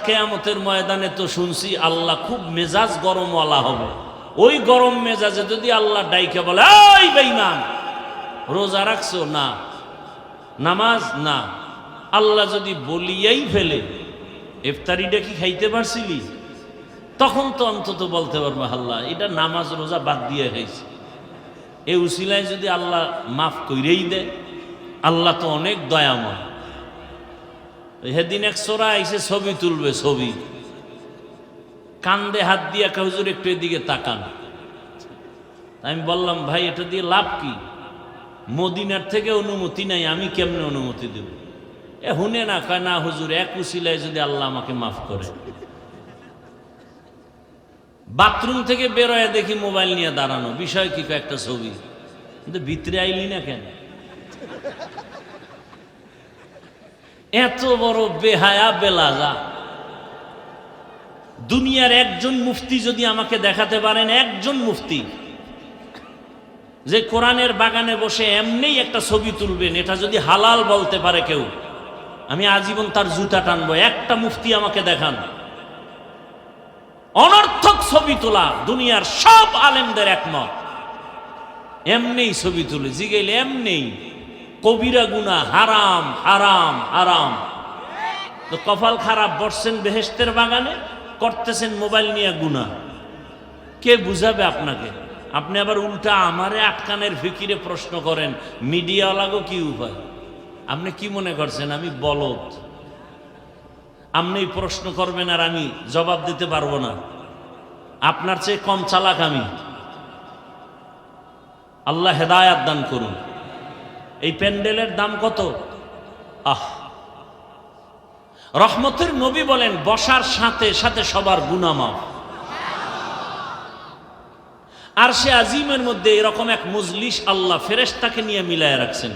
Speaker 1: কিয়ামতের ময়দানে তো শুনছি আল্লাহ খুব মেজাজ গরমওয়ালা হবে। ওই গরম মেজাজে যদি আল্লাহ ডাইকে বলে, এই বেঈমান রোজা রাখছো না, নামাজ না, আল্লাহ যদি বলিয়াই ফেলে ইফতারিটা কি খাইতে পারছিলি, তখন তো অন্তত বলতে পারবো, আল্লাহ এটা নামাজ রোজা বাদ দিয়ে খাইছি। এই উসিলায় যদি আল্লাহ মাফ কইরেই দেয়, আল্লাহ তো অনেক দয়াময়। সেদিন এক ছোরা আইসে ছবি তুলবে, ছবি কান্দে হাত দিয়া, হুজুর একটু এদিকে তাকান। আমি বললাম, ভাই এটা দিয়ে লাভ কি? মদিনার থেকে অনুমতি নাই, আমি কেমনে অনুমতি দেব? হুনে না, কয় না হুজুর, এক উসিলায় যদি আল্লাহ আমাকে মাফ করে। বাথরুম থেকে বেরোয় দেখি মোবাইল নিয়ে দাঁড়ানো, বিষয় কি? একটা ছবি। কিন্তু ভিতরে আইলি না কেন? এত বড় বেহায়া বেলাজা। দুনিয়ার একজন মুফতি যদি আমাকে দেখাতে পারেন, একজন মুফতি যে কোরআনের বাগানে বসে এমনি একটা ছবি তুলবেন, এটা যদি হালাল বলতে পারে কেউ, আমি আজীবন তার জুতা টানবো। একটা মুফতি আমাকে দেখান। অনর্থক ছবি তোলা দুনিয়ার সব আলেমদের একমত, এমনি ছবি তুলে জিগাইলে এমনি কবিরা গুনাহ, হারাম হারাম হারাম। তো কপাল খারাপ, বসছেন বেহেশতের বাগানে, করতেছেন মোবাইল নিয়ে গুনাহ। কে বুঝাবে আপনাকে? আপনি আবার উল্টা আমারে আটকানের ফিকিরে প্রশ্ন করেন, মিডিয়াওয়ালাগো কি উপায়? আপনি কি মনে করছেন আমি বলদ? আপনি প্রশ্ন করবেন আর আমি জবাব দিতে পারবো না? আপনার চেয়ে কম চালাক আমি। আল্লাহ হেদায়াত দান করুন। এই প্যান্ডেলের দাম কত? রহমতের নবী বলেন, বসার সাথে সাথে সবার গুনাহ মাফ। আর সে আজিমের মধ্যে এরকম এক মজলিস আল্লাহ ফেরেশতাকে নিয়ে মিলায় রাখছেন,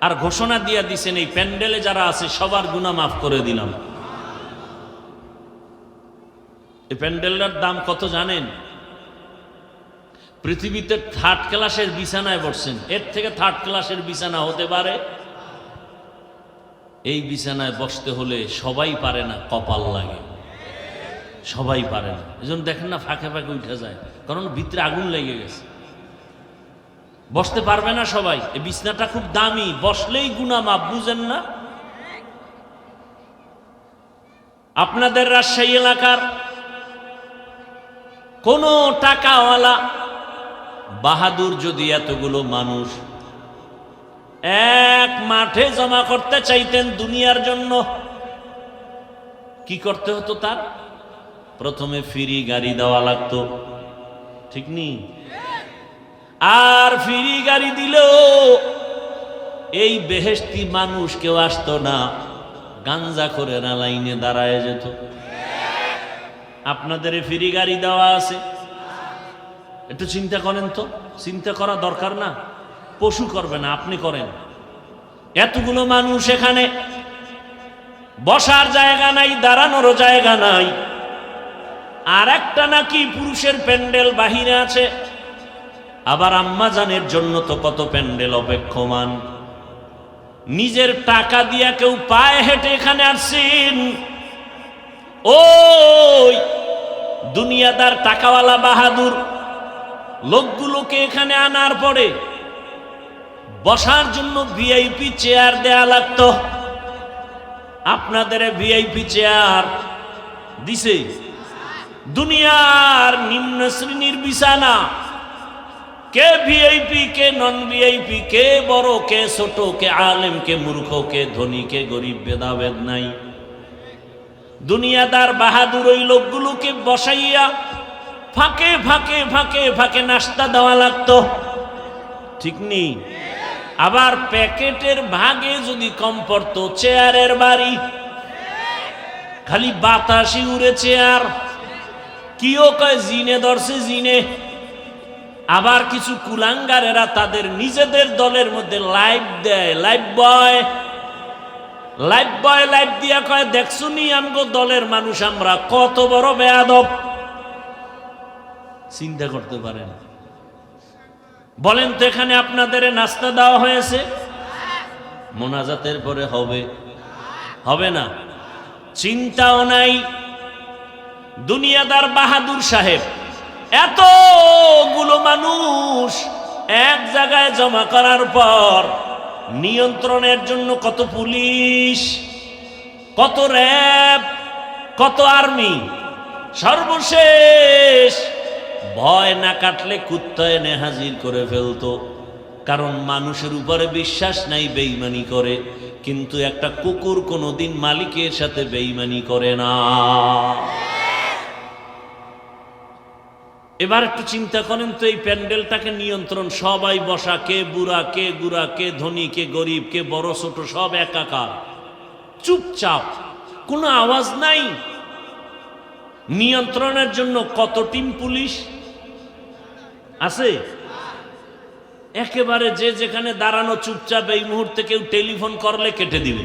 Speaker 1: আর ঘোষণা দিয়ে দিছেন, এই প্যান্ডেলে যারা আছে সবার গুনাহ মাফ করে দিলাম। এই প্যান্ডেলটার দাম কত জানেন? পৃথিবীতে 3rd ক্লাসের বিছানায় বসছেন, এর থেকে 3rd ক্লাসের বিছানা হতে পারে? এই বিছানায় বসতে হলে সবাই পারে না, কপাল লাগে, সবাই পারে না। এজন্য দেখেন না ফাঁকে ফাঁকে উঠে যায়, কারণ ভিতরে আগুন লেগে গেছে, বসতে পারবে না সবাই। এই বিছানাটা খুব দামি, বসলেই গুনাহ মাফ, বুঝেন না? আপনাদের রাজশাহী এলাকার কোন টাকাওয়ালা বাহাদুর যদি এতগুলো মানুষ এক মাঠে জমা করতে চাইতেন দুনিয়ার জন্য, কি করতে হতো? তার প্রথমে ফ্রি গাড়ি দেওয়া লাগতো, ঠিক নেই? আর ফ্রি গাড়ি দিলেও এই বেহেশতি মানুষ কেউ আসতো না, গাঞ্জা করে না লাইনে দাঁড়ায় যেত। আপনাদের ফ্রি গাড়ি দেওয়া আছে, একটু চিন্তা করেন তো, চিন্তা করা দরকার না? পশু করবে না, আপনি করেন। এতগুলো মানুষ এখানে, বসার জায়গা নাই, দাঁড়ানোরও জায়গা নাই। আর একটা নাকি পুরুষের প্যান্ডেল বাহিরে আছে, আবার আম্মাজানের জন্য তো কত প্যান্ডেল অপেক্ষমান। নিজের টাকা দিয়া কেউ পায়ে হেঁটে এখানে আসছেন, ওই দুনিয়াদার টাকাওয়ালা বাহাদুর লোকগুলোকে এখানে আনার পরে বসার জন্য ভিআইপি চেয়ার দেয়া লাগতো। আপনাদের ভিআইপি চেয়ার দিছে? দুনিয়ার নিম্ন শ্রেণীর বিছানা, কে ভিআইপি কে নন ভিআইপি, কে বড় কে ছোট, কে আলেম কে মূর্খ, কে ধনী কে গরিব, ভেদাভেদ নাই। দুনিয়াদার বাহাদুর ওই লোকগুলোকে বসাইয়া ফাঁকে ফাঁকে ফাঁকে ফাঁকে নাস্তা দেওয়া লাগতো, ঠিক নেই? আবার প্যাকেটের ভাগে যদি কম পড়তো, চেয়ারের বাড়ি, খালি বাতাসি উড়ে চেয়ার। কিও কয় জিনে ধরছে জিনে। আবার কিছু কুলাঙ্গারেরা তাদের নিজেদের দলের মধ্যে লাইভ দেয়, লাইভ বয় লাইভ দিয়া কয়, দেখছুনি আমগো দলের মানুষ আমরা কত বড় বেয়াদব। চিন্তা করতে পারেন? বলেন তো, এখানে আপনাদের নাস্তা দেওয়া হয়েছে? মোনাজাতের পরে হবে? হবে না, চিন্তাও নাই। দুনিয়াদার বাহাদুর সাহেব এতগুলো মানুষ এক জায়গায় জমা করার পর নিয়ন্ত্রণের জন্য কত পুলিশ, কত র্যাব, কত আর্মি, সর্বশেষ ভয় না কাটলে কুত্তা এনে হাজির করে ফেলতো। কারণ মানুষের উপরে বিশ্বাস নাই, বেঈমানি করে। কিন্তু একটা কুকুর কোনোদিন মালিকের সাথে বেঈমানি করে না। এবার একটু চিন্তা করেন তো, এই প্যান্ডেলটাকে নিয়ন্ত্রণ, সবাই বসা, কে বুড়া কে গুড়া, কে ধনী কে গরিব, কে বড় ছোট, সব একাকার, চুপচাপ, কোনো আওয়াজ নাই। নিয়ন্ত্রণের জন্য কত টিম পুলিশ আছে? একেবারে যে যেখানে দাঁড়ানো চুপচাপ, এই মুহূর্তে কেউ টেলিফোন করলে কেটে দিবে,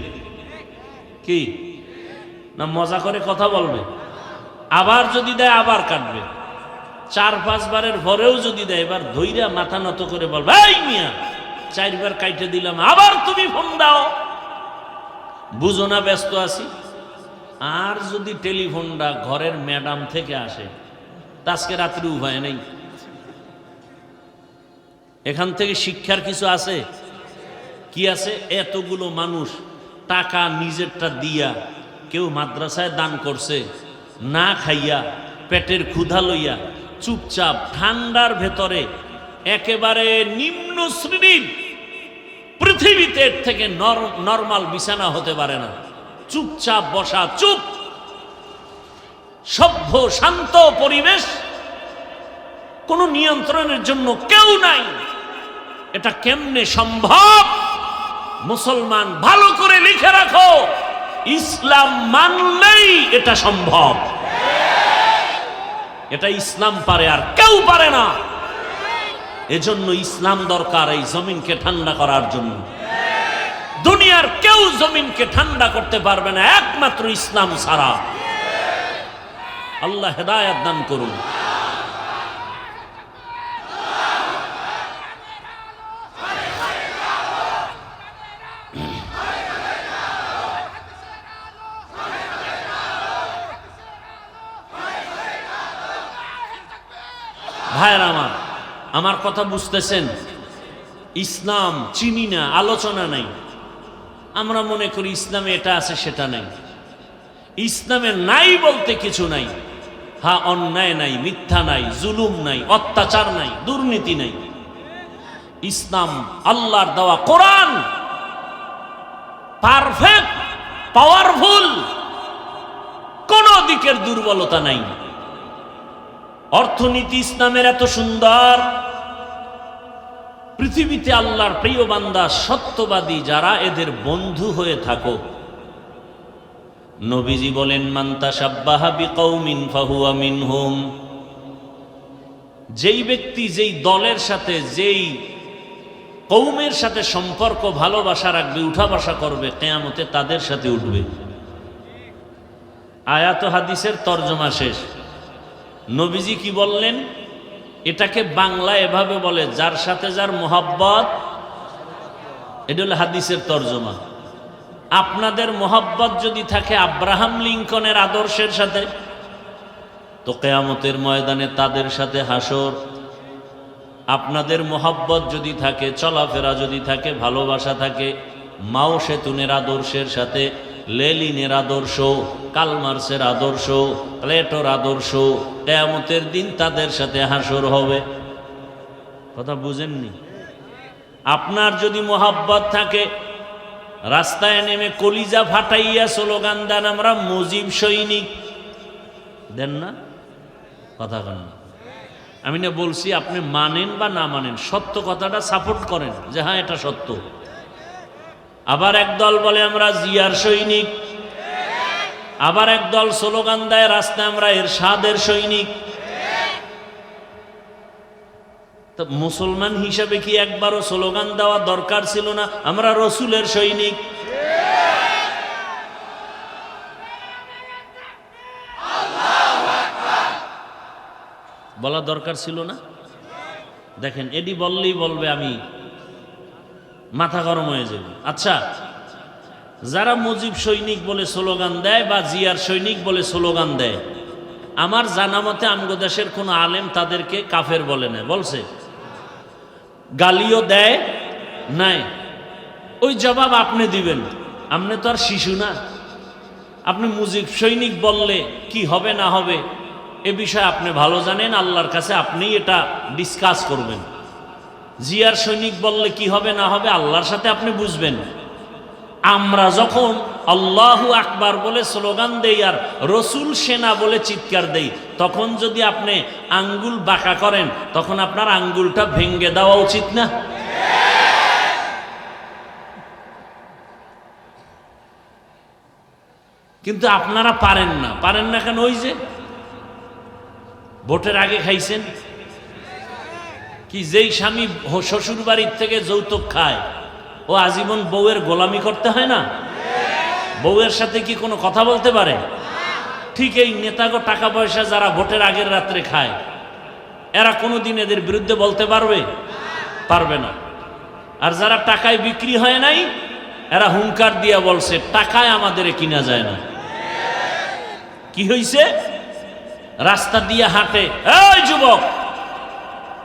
Speaker 1: কি না মজা করে কথা বলবে, আবার যদি দেয় আবার কাটবে। 4-5 বারের পরেও যদি দেয়, এবার ধৈর্য মাথা নত করে বলবে, এই মিয়া 4 বার কাইটে দিলাম, আবার তুমি ফোন দাও, বুঝো না ব্যস্ত আছি। আর যদি টেলিফোনটা ঘরের ম্যাডাম থেকে আসে, আজকে রাত্রি উপায় নেই। এখান থেকে শিক্ষার কিছু আছে? কি আছে? এতগুলো মানুষ টাকা নিজেরটা দিয়া, কেউ মাদ্রাসায় দান করছে, না খাইয়া পেটের ক্ষুধা লইয়া চুপচাপ ঠান্ডার ভেতরে, একেবারে নিম্ন শ্রেণীর, পৃথিবীতে থেকে নরমাল বিছানা হতে পারে না, চুপচাপ বসা, চুপ, সভ্য শান্ত পরিবেশ, কোনো নিয়ন্ত্রণের জন্য কেউ নাই। এটা কেমনে সম্ভব? মুসলমান ভালো করে লিখে রাখো, ইসলাম মানলেই এটা সম্ভব। এটা ইসলাম পারে, আর কেউ পারে না। এজন্য ইসলাম দরকার এই জমিনকে ঠান্ডা করার জন্য। দুনিয়ার কেউ জমিনকে ঠান্ডা করতে পারবে না, একমাত্র ইসলাম ছাড়া। আল্লাহ হেদায়েত দান করুন। ভাইয়ের আমার কথা বুঝতেছেন? ইসলাম চিনি না, আলোচনা নাই। আমরা মনে করি ইসলামে এটা আছে সেটা নাই। ইসলামে নাই বলতে কিছু নাই। হ্যাঁ, অন্যায় নাই, মিথ্যা নাই, জুলুম নাই, অত্যাচার নাই, দুর্নীতি নাই। ইসলাম আল্লাহর দেওয়া কোরআন পারফেক্ট, পাওয়ারফুল, কোন দিকের দুর্বলতা নাই। অর্থনীতি ইসলামের এত সুন্দর, পৃথিবীতে আল্লাহর প্রিয় বান্দা সত্যবাদী যারা, এদের বন্ধু হয়ে থাকো। নবীজি বলেন, মান তাশাব্বাহা বিকৌমিন ফাহুয়া মিনহুম। যেই ব্যক্তি যেই দলের সাথে, যেই কৌমের সাথে সম্পর্ক ভালোবাসা রাখবে, উঠা বসা করবে, কিয়ামতে তাদের সাথে উঠবে। আয়াত হাদিসের তর্জমা শেষ। নবীজি কি বললেন? এটাকে বাংলা এভাবে বলে, যার সাথে যার মোহাব্বত। এটা হলো হাদিসের তর্জমা। আপনাদের মোহাব্বত যদি থাকে আব্রাহাম লিঙ্কনের আদর্শের সাথে, তো কিয়ামতের ময়দানে তাদের সাথে হাসর। আপনাদের মোহাব্বত যদি থাকে, চলাফেরা যদি থাকে, ভালোবাসা থাকে মাও সেতুনের আদর্শের সাথে, লেলিনের আদর্শ, কালমার্সের আদর্শ, প্লেটোর আদর্শ, কিয়ামতের দিন তাদের সাথে হাসর হবে। কথা বুঝেননি? আপনার যদি মোহাব্বত থাকে, রাস্তায় নেমে কলিজা ফাটাইয়া স্লোগান দেন, আমরা মুজিব সৈনিক, দেন না? কথা কন না। আমি না বলছি আপনি মানেন বা না মানেন, সত্য কথাটা সাপোর্ট করেন যে হ্যাঁ এটা সত্য। আবার একদল বলে আমরা জিয়ার সৈনিক, আবার একদল স্লোগান দেয় রাস্তায় আমরা এরশাদের সৈনিক। তো মুসলমান হিসাবে কি একবারও স্লোগান দেওয়া দরকার ছিল না আমরা রসুলের সৈনিক? বলা দরকার ছিল না? দেখেন, এডি বললেই বলবে আমি মাথা গরম হয়ে যাবে। আচ্ছা, যারা মুজিব সৈনিক বলে স্লোগান দেয় বা জিয়ার সৈনিক বলে স্লোগান দেয়, আমার জানা মতে আমগো দেশের কোনো আলেম তাদেরকে কাফের বলে না, বলছে? গালিও দেয় নাই? ওই জবাব আপনি দিবেন। আপনি তো আর শিশু না। আপনি মুজিব সৈনিক বললে কি হবে না হবে এ বিষয়ে আপনি ভালো জানেন, আল্লাহর কাছে আপনি এটা ডিসকাস করবেন। জিয়ার সৈনিক বললে কি হবে না হবে আল্লাহর সাথে আপনি বুঝবেন। আমরা যখন আল্লাহু আকবার বলে স্লোগান দেই আর রসুল সেনা বলে চিৎকার দেই, তখন যদি আপনি আঙ্গুল বাঁকা করেন, তখন আপনার আঙ্গুলটা ভেঙ্গে দেওয়া উচিত না? কিন্তু আপনারা পারেন না। পারেন না কেন? ওই যে ভোটের আগে খাইছেন কি, যেই স্বামী শ্বশুর বাড়ির থেকে যৌতুক খায় ও আজীবন বউয়ের গোলামি করতে হয় না? বউয়ের সাথে কি কোনো কথা বলতে পারে? ঠিক এই নেতাগো টাকা পয়সা যারা ভোটের আগের রাত্রে খায়, এরা কোনোদিন এদের বিরুদ্ধে বলতে পারবে? পারবে না। আর যারা টাকায় বিক্রি হয় নাই, এরা হুঙ্কার দিয়া বলছে টাকায় আমাদের কিনা যায় না। কি হইছে? রাস্তা দিয়ে হাঁটে, এই যুবক,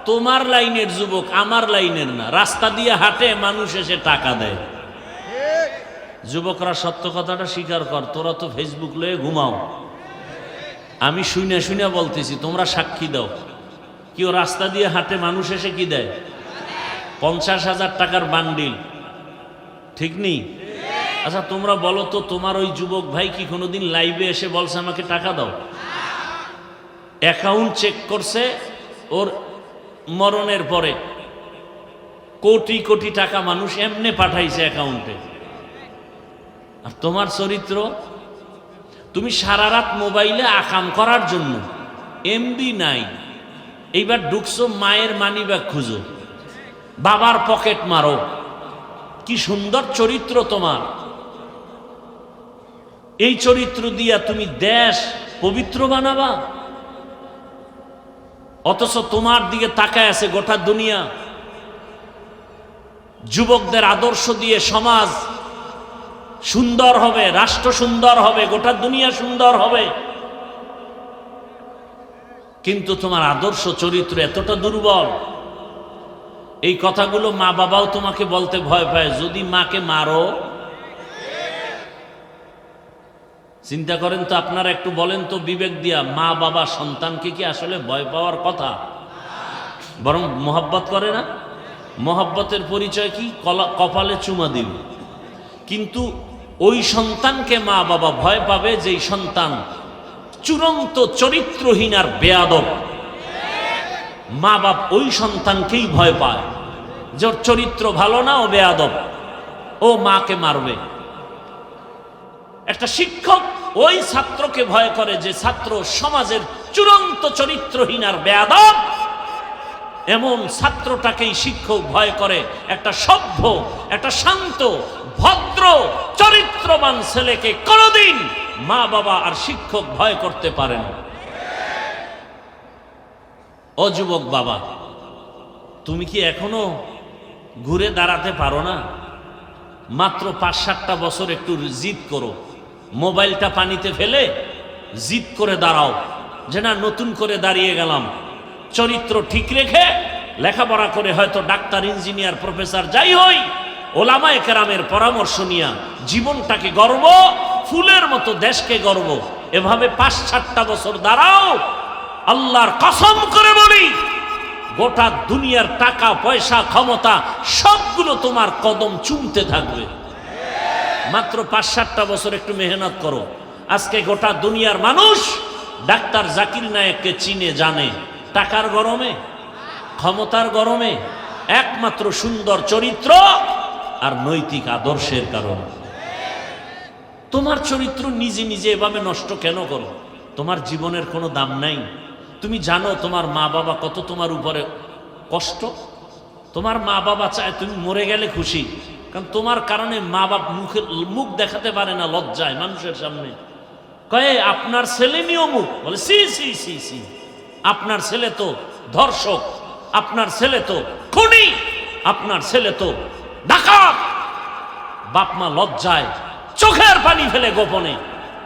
Speaker 1: তোমার লাইনের যুবক, আমার লাইনের না, রাস্তা দিয়ে হাঁটে, মানুষ এসে টাকা দেয়। যুবকরা সত্য কথাটা স্বীকার কর, তোরা তো ফেসবুক লয়ে ঘুমাও। আমি শুনে শুনে বলতেছি, তোমরা সাক্ষী দাও। কেউ রাস্তা দিয়ে হাঁটে, মানুষ এসে কি দেয়? 50,000 টাকার বান্ডিল, ঠিক নেই? আচ্ছা তোমরা বলো তো, তোমার ওই যুবক ভাই কি কোনোদিন লাইভে এসে বলছে আমাকে টাকা দাও? অ্যাকাউন্ট চেক করছে, ওর মরণের পরে কোটি কোটি টাকা মানুষ এমনে পাঠাইছে অ্যাকাউন্টে। আর তোমার চরিত্র, তুমি সারা রাত মোবাইলে আকাম করার জন্য, এমবি নাই, এইবার ঢুকছো মায়ের মানি ব্যাগ খুঁজো, বাবার পকেট মারো। কি সুন্দর চরিত্র তোমার! এই চরিত্র দিয়া তুমি দেশ পবিত্র বানাবা, অথচ তোমার দিকে তাকায় আছে গোটা দুনিয়া। যুবকদের আদর্শ দিয়ে সমাজ সুন্দর হবে, রাষ্ট্র সুন্দর হবে, গোটা দুনিয়া সুন্দর হবে। কিন্তু তোমার আদর্শ চরিত্র এতটা দুর্বল, এই কথাগুলো মা বাবাও তোমাকে বলতে ভয় পায়। যদি মাকে মারো, চিন্তা করেন তো আপনারা, একটু বলেন তো বিবেক দিয়া, মা বাবা সন্তানকে কি আসলে ভয় পাওয়ার কথা? বরং মোহাব্বত করে না? মোহাব্বতের পরিচয় কি? কপালে চুমা দিবে। কিন্তু ওই সন্তানকে মা বাবা ভয় পাবে যেই সন্তান চূড়ান্ত চরিত্রহীন আর বেয়াদব। মা বাপ ওই সন্তানকেই ভয় পায়, যার চরিত্র ভালো না, ও বেয়াদব, ও মাকে মারবে। একটা শিক্ষক ওই ছাত্রকে ভয় করে যে ছাত্র সমাজের চূড়ান্ত চরিত্রহীন আর বেয়াদব। এমন ছাত্রটাকেই শিক্ষক ভয় করে। একটা সভ্য, একটা শান্ত, ভদ্র, চরিত্রবান ছেলেকে কোনোদিন মা বাবা আর শিক্ষক ভয় করতে পারে না। ও যুবক বাবা, তুমি কি এখনো ঘুরে দাঁড়াতে পারো না? মাত্র ৫-৭টা বছর একটু জিদ করো, মোবাইলটা পানিতে ফেলে জিদ করে দাঁড়াও যে না, নতুন করে দাঁড়িয়ে গেলাম। চরিত্র ঠিক রেখে লেখাপড়া করে হয়তো ডাক্তার, ইঞ্জিনিয়ার, প্রফেসর যাই হই, ওলামায়ে কেরামের পরামর্শ নিয়া জীবনটাকে গর্ব, ফুলের মতো দেশকে গর্ব, এভাবে ৫-৭টা বছর দাঁড়াও। আল্লাহর কসম করে বলি, গোটা দুনিয়ার টাকা পয়সা ক্ষমতা সবগুলো তোমার কদম চুমতে থাকবে। মাত্র ৫-৭টা বছর একটু মেহনত করো। আজকে গোটা দুনিয়ার মানুষ ডাক্তার জাকির নায়েককে চিনে জানে টাকার গরমে, ক্ষমতার গরমে, একমাত্র সুন্দর চরিত্র আর নৈতিক আদর্শের কারণে। তোমার চরিত্র নিজে নিজে এভাবে নষ্ট কেন করো? তোমার জীবনের কোনো দাম নাই? তুমি জানো তোমার মা বাবা কত তোমার উপরে কষ্ট? তোমার মা বাবা চায় তুমি মরে গেলে খুশি, কারণ তোমার কারণে মা বাপ মুখ দেখাতে পারে না লজ্জায় মানুষের সামনে। কয়ে আপনার ছেলে নিয়মুখ, বলে সি সি সি সি, আপনার ছেলে তো ধর্ষক, আপনার ছেলে তো খুনি, আপনার ছেলে তো ডাকাত। বাপ মা লজ্জায় চোখের পানি ফেলে গোপনে,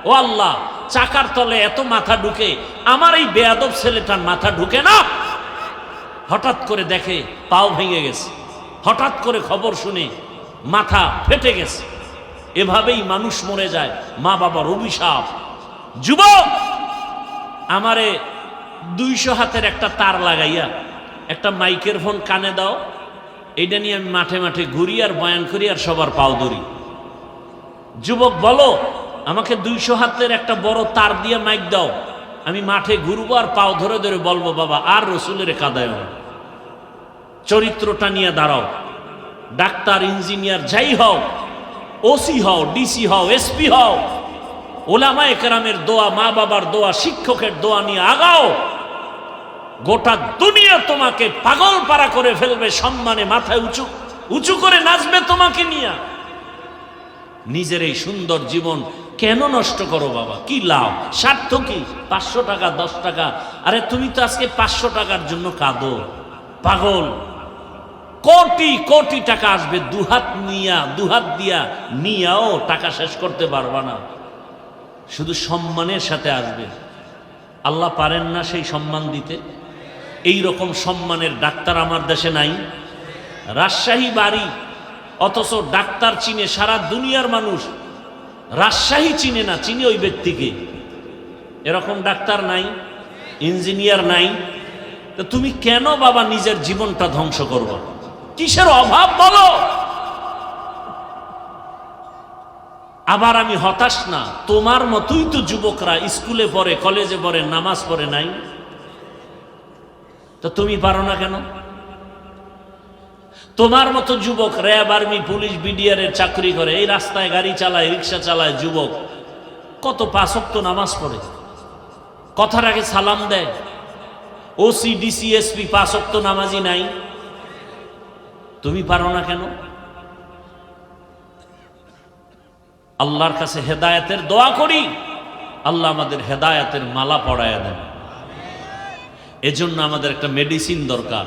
Speaker 1: ও আল্লাহ, চাকার তলে এত মাথা ঢুকে, আমার এই বেয়াদব ছেলেটার মাথা ঢুকে না। হঠাৎ করে দেখে পাও ভেঙে গেছে, হঠাৎ করে খবর শুনে মাথা ফেটে গেছে। এভাবেই মানুষ মরে যায়, মা বাবার অভিশাপ। যুবক, আমারে 200 হাতের একটা তার লাগাইয়া একটা মাইকের ফোন কানে দাও, এইটা নিয়ে আমি মাঠে মাঠে ঘুরি আর বয়ান করি আর সবার পাও ধরি। যুবক বলো, আমাকে 200 হাতের একটা বড় তার দিয়ে মাইক দাও, আমি মাঠে ঘুরবো আর পাও ধরে ধরে বলবো বাবা আর রসুলের কাদায় না। চরিত্রটা নিয়ে দাঁড়াও। ডাক্তার, ইঞ্জিনিয়ার যাই হও, ওসি হও, ডিসি হও, এসপি হও, ওলামায়ে কেরামের দোয়া, মা বাবার দোয়া, শিক্ষকের দোয়া নিয়ে আগাও। গোটা দুনিয়া তোমাকে পাগল পারা করে ফেলবে, সম্মানে মাথায় উঁচু উঁচু করে নাচবে তোমাকে নিয়ে। নিজের এই সুন্দর জীবন কেন নষ্ট করো বাবা? কি লাভ? স্বার্থ কি? 500 টাকা, 10 টাকা। আরে তুমি তো আজকে 500 টাকার জন্য কাঁদো, পাগল। কোটি কোটি টাকা আসবে, দুহাত দিয়া নিয়াও টাকা শেষ করতে পারবা না। শুধু সম্মানের সাথে আসবে। আল্লাহ পারেন না সেই সম্মান দিতে? এই রকম সম্মানের ডাক্তার আমার দেশে নাই। রাজশাহী বাড়ি, অথচ ডাক্তার চিনে সারা দুনিয়ার মানুষ, রাজশাহী চিনে না, চিনে ওই ব্যক্তিকে। এরকম ডাক্তার নাই, ইঞ্জিনিয়ার নাই। তো তুমি কেন বাবা নিজের জীবনটা ধ্বংস করবা? কিসের অভাব বলো? আবার আমি হতাশ না, তোমার মতোই তো যুবকরা স্কুলে পড়ে, কলেজে পড়ে, নামাজ পড়ে নাই। তো তুমি পারো না কেন? তোমার মতো যুবক র্যাব, আর্মি, পুলিশ, বিডিআর এর চাকরি করে, এই রাস্তায় গাড়ি চালায়, রিক্সা চালায়, যুবক কত 5 ওয়াক্ত নামাজ পড়ে, কথার আগে সালাম দেয়। ওসি, ডিসি, এসপি 5 ওয়াক্ত নামাজি নাই। তুমি পারো না কেন? আল্লাহর কাছে হেদায়েতের দোয়া করি, আল্লাহ আমাদের হেদায়েতের মালা পরায়া দেন। এজন্য আমাদের একটা মেডিসিন দরকার।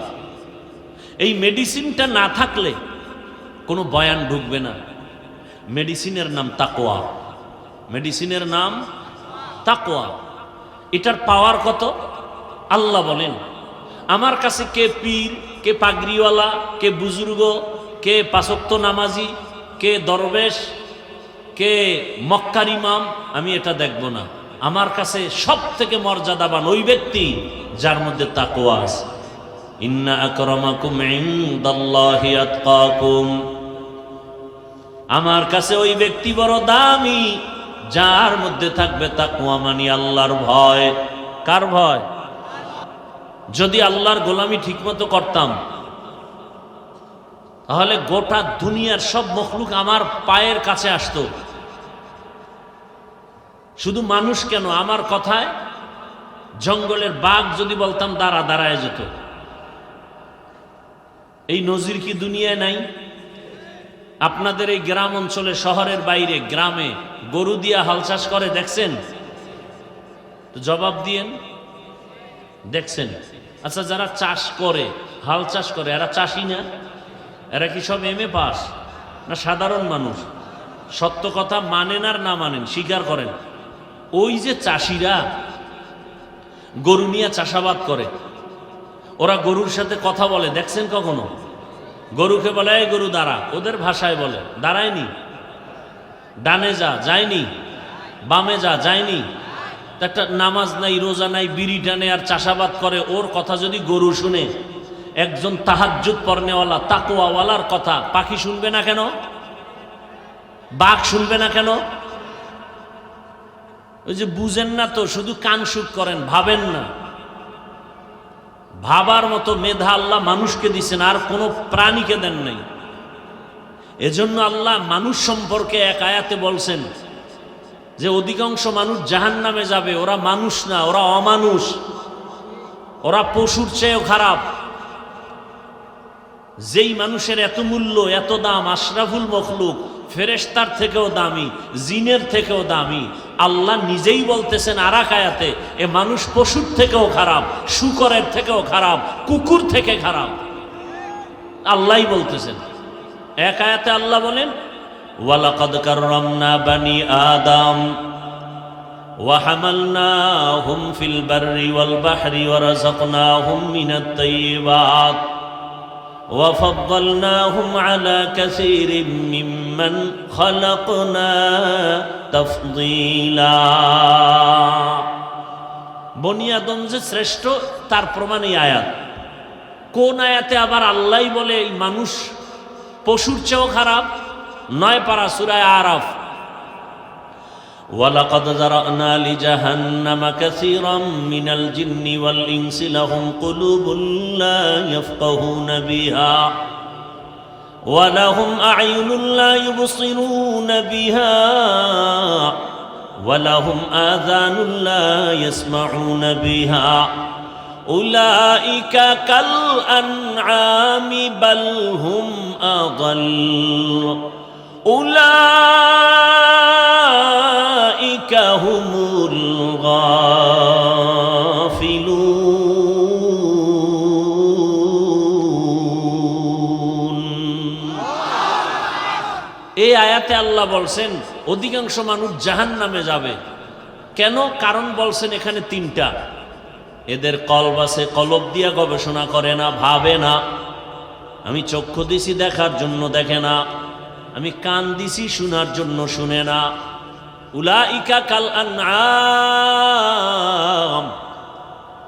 Speaker 1: এই মেডিসিনটা না থাকলে কোনো বয়ান ঢুকবে না। মেডিসিনের নাম তাকওয়া। মেডিসিনের নাম তাকওয়া। এটার পাওয়ার কত? আল্লাহ বলেন আমার কাছে কে পীর, কে পাগড়িওয়ালা, কে বুজুর্গ, কে পাঁচওয়াক্ত নামাজি, কে দরবেশ, কে মক্কার ইমাম, আমি এটা দেখব না। আমার কাছে সব থেকে মর্যাদাবান ওই ব্যক্তি যার মধ্যে তাকওয়া আছে। ইন্না আকরামাকুম ইনদাল্লাহি আতকাকুম, আমার কাছে ওই ব্যক্তি বড় দামি যার মধ্যে থাকবে তাকওয়া, মানে আল্লাহর ভয়। কার ভয়? যদি আল্লাহর গোলামি ঠিকমতো করতাম তাহলে গোটা দুনিয়ার সব মখলুক আমার পায়ের কাছে আসতো। শুধু মানুষ কেন, আমার কথায় জঙ্গলের বাঘ যদি বলতাম দাঁড়া, দাঁড়ায় যেত। এই নজির কি দুনিয়ায় নাই? আপনাদের এই গ্রাম অঞ্চলে, শহরের বাইরে গ্রামে গরু দিয়া হাল চাষ করে দেখছেন? তো জবাব দিয়েন, দেখছেন? আচ্ছা, যারা চাষ করে, হাল চাষ করে, এরা চাষি না? এরা কি সব এমএ পাস না সাধারণ মানুষ? সত্য কথা মানেন আর না মানেন, স্বীকার করেন। ওই যে চাষিরা গরু নিয়ে চাষাবাদ করে, ওরা গরুর সাথে কথা বলে দেখছেন কখনো? গরুকে বলে এই গরু দাঁড়া, ওদের ভাষায় বলে দাঁড়ায়নি। ডানে যা, যায়নি। বামে যা, যায়নি। একটা নামাজ নাই, রোজা নাই, বিড়ি টানে আর চাষাবাদ করে, ওর কথা যদি গরু শুনে, একজন তাহাজ্জুদ পড়নেওয়ালা তাকওয়াওয়ালার কথা পাখি শুনবে না কেন? বাঘ শুনবে না কেন? ওই যে বুঝেন না তো, শুধু কান সুখ করেন, ভাবেন না। ভাবার মতো মেধা আল্লাহ মানুষকে দিচ্ছেন, আর কোনো প্রাণীকে দেন নাই। এজন্য আল্লাহ মানুষ সম্পর্কে এক আয়াতে বলছেন যে অধিকাংশ মানুষ জাহান্নামে যাবে, ওরা মানুষ না, ওরা অমানুষ, ওরা পশুর চেয়েও খারাপ। যেই মানুষের এত মূল্য, এত দাম, আশরাফুল মখলুক, ফেরেশতার থেকেও দামি, জিনের থেকেও দামি, আল্লাহ নিজেই বলতেছেন আর এক আয়াতে, এ মানুষ পশুর থেকেও খারাপ, শূকরের থেকেও খারাপ, কুকুর থেকে খারাপ। আল্লাহই বলতেছেন। এক আয়াতে আল্লাহ বলেন ওয়ালাকাদ কাররামনা বানি আদম ওয়া হামালনাহুম ফিল বাররি ওয়াল বাহরি ওয়া রাযাকনাহুম মিনাত তাইয়্যিবাত ওয়া ফাদ্দালনাহুম আলা কাসীরিম মিম্মান খালাকনা তাফদীলা। বনি আদম যে শ্রেষ্ঠ তার প্রমাণ এই আয়াত। কোন আয়াতে আবার আল্লাহই বলে এই মানুষ পশুর চেয়েও খারাপ? 9 পারা সূরা আরাফ। ওয়ালাকাদ যারানা লিজাহান্নামা কাসীরাম মিনাল জিন্নি ওয়াল ইনসি লাহুম কুলুবুন লা ইয়াফকাহুনা বিহা ওয়া লাহুম আ'য়ুনুন লা ইউবসিরুনা বিহা ওয়া লাহুম আযানুন লা ইয়াসমাউনা বিহা উলাইকা কাল আনআমি বাল হুম আযাল উলাইকা হুমুল গাফিলুন। এই আয়াতে আল্লাহ বলছেন অধিকাংশ মানুষ জাহান্নামে যাবে। কেন? কারণ বলছেন এখানে 3টা। এদের কলব আছে, কলব দিয়া গবেষণা করে না, ভাবে না। আমি চক্ষু দিছি দেখার জন্য দেখে না, আমি কান দিছি শোনার জন্য শুনে না। উলাইকা কাল আনআম,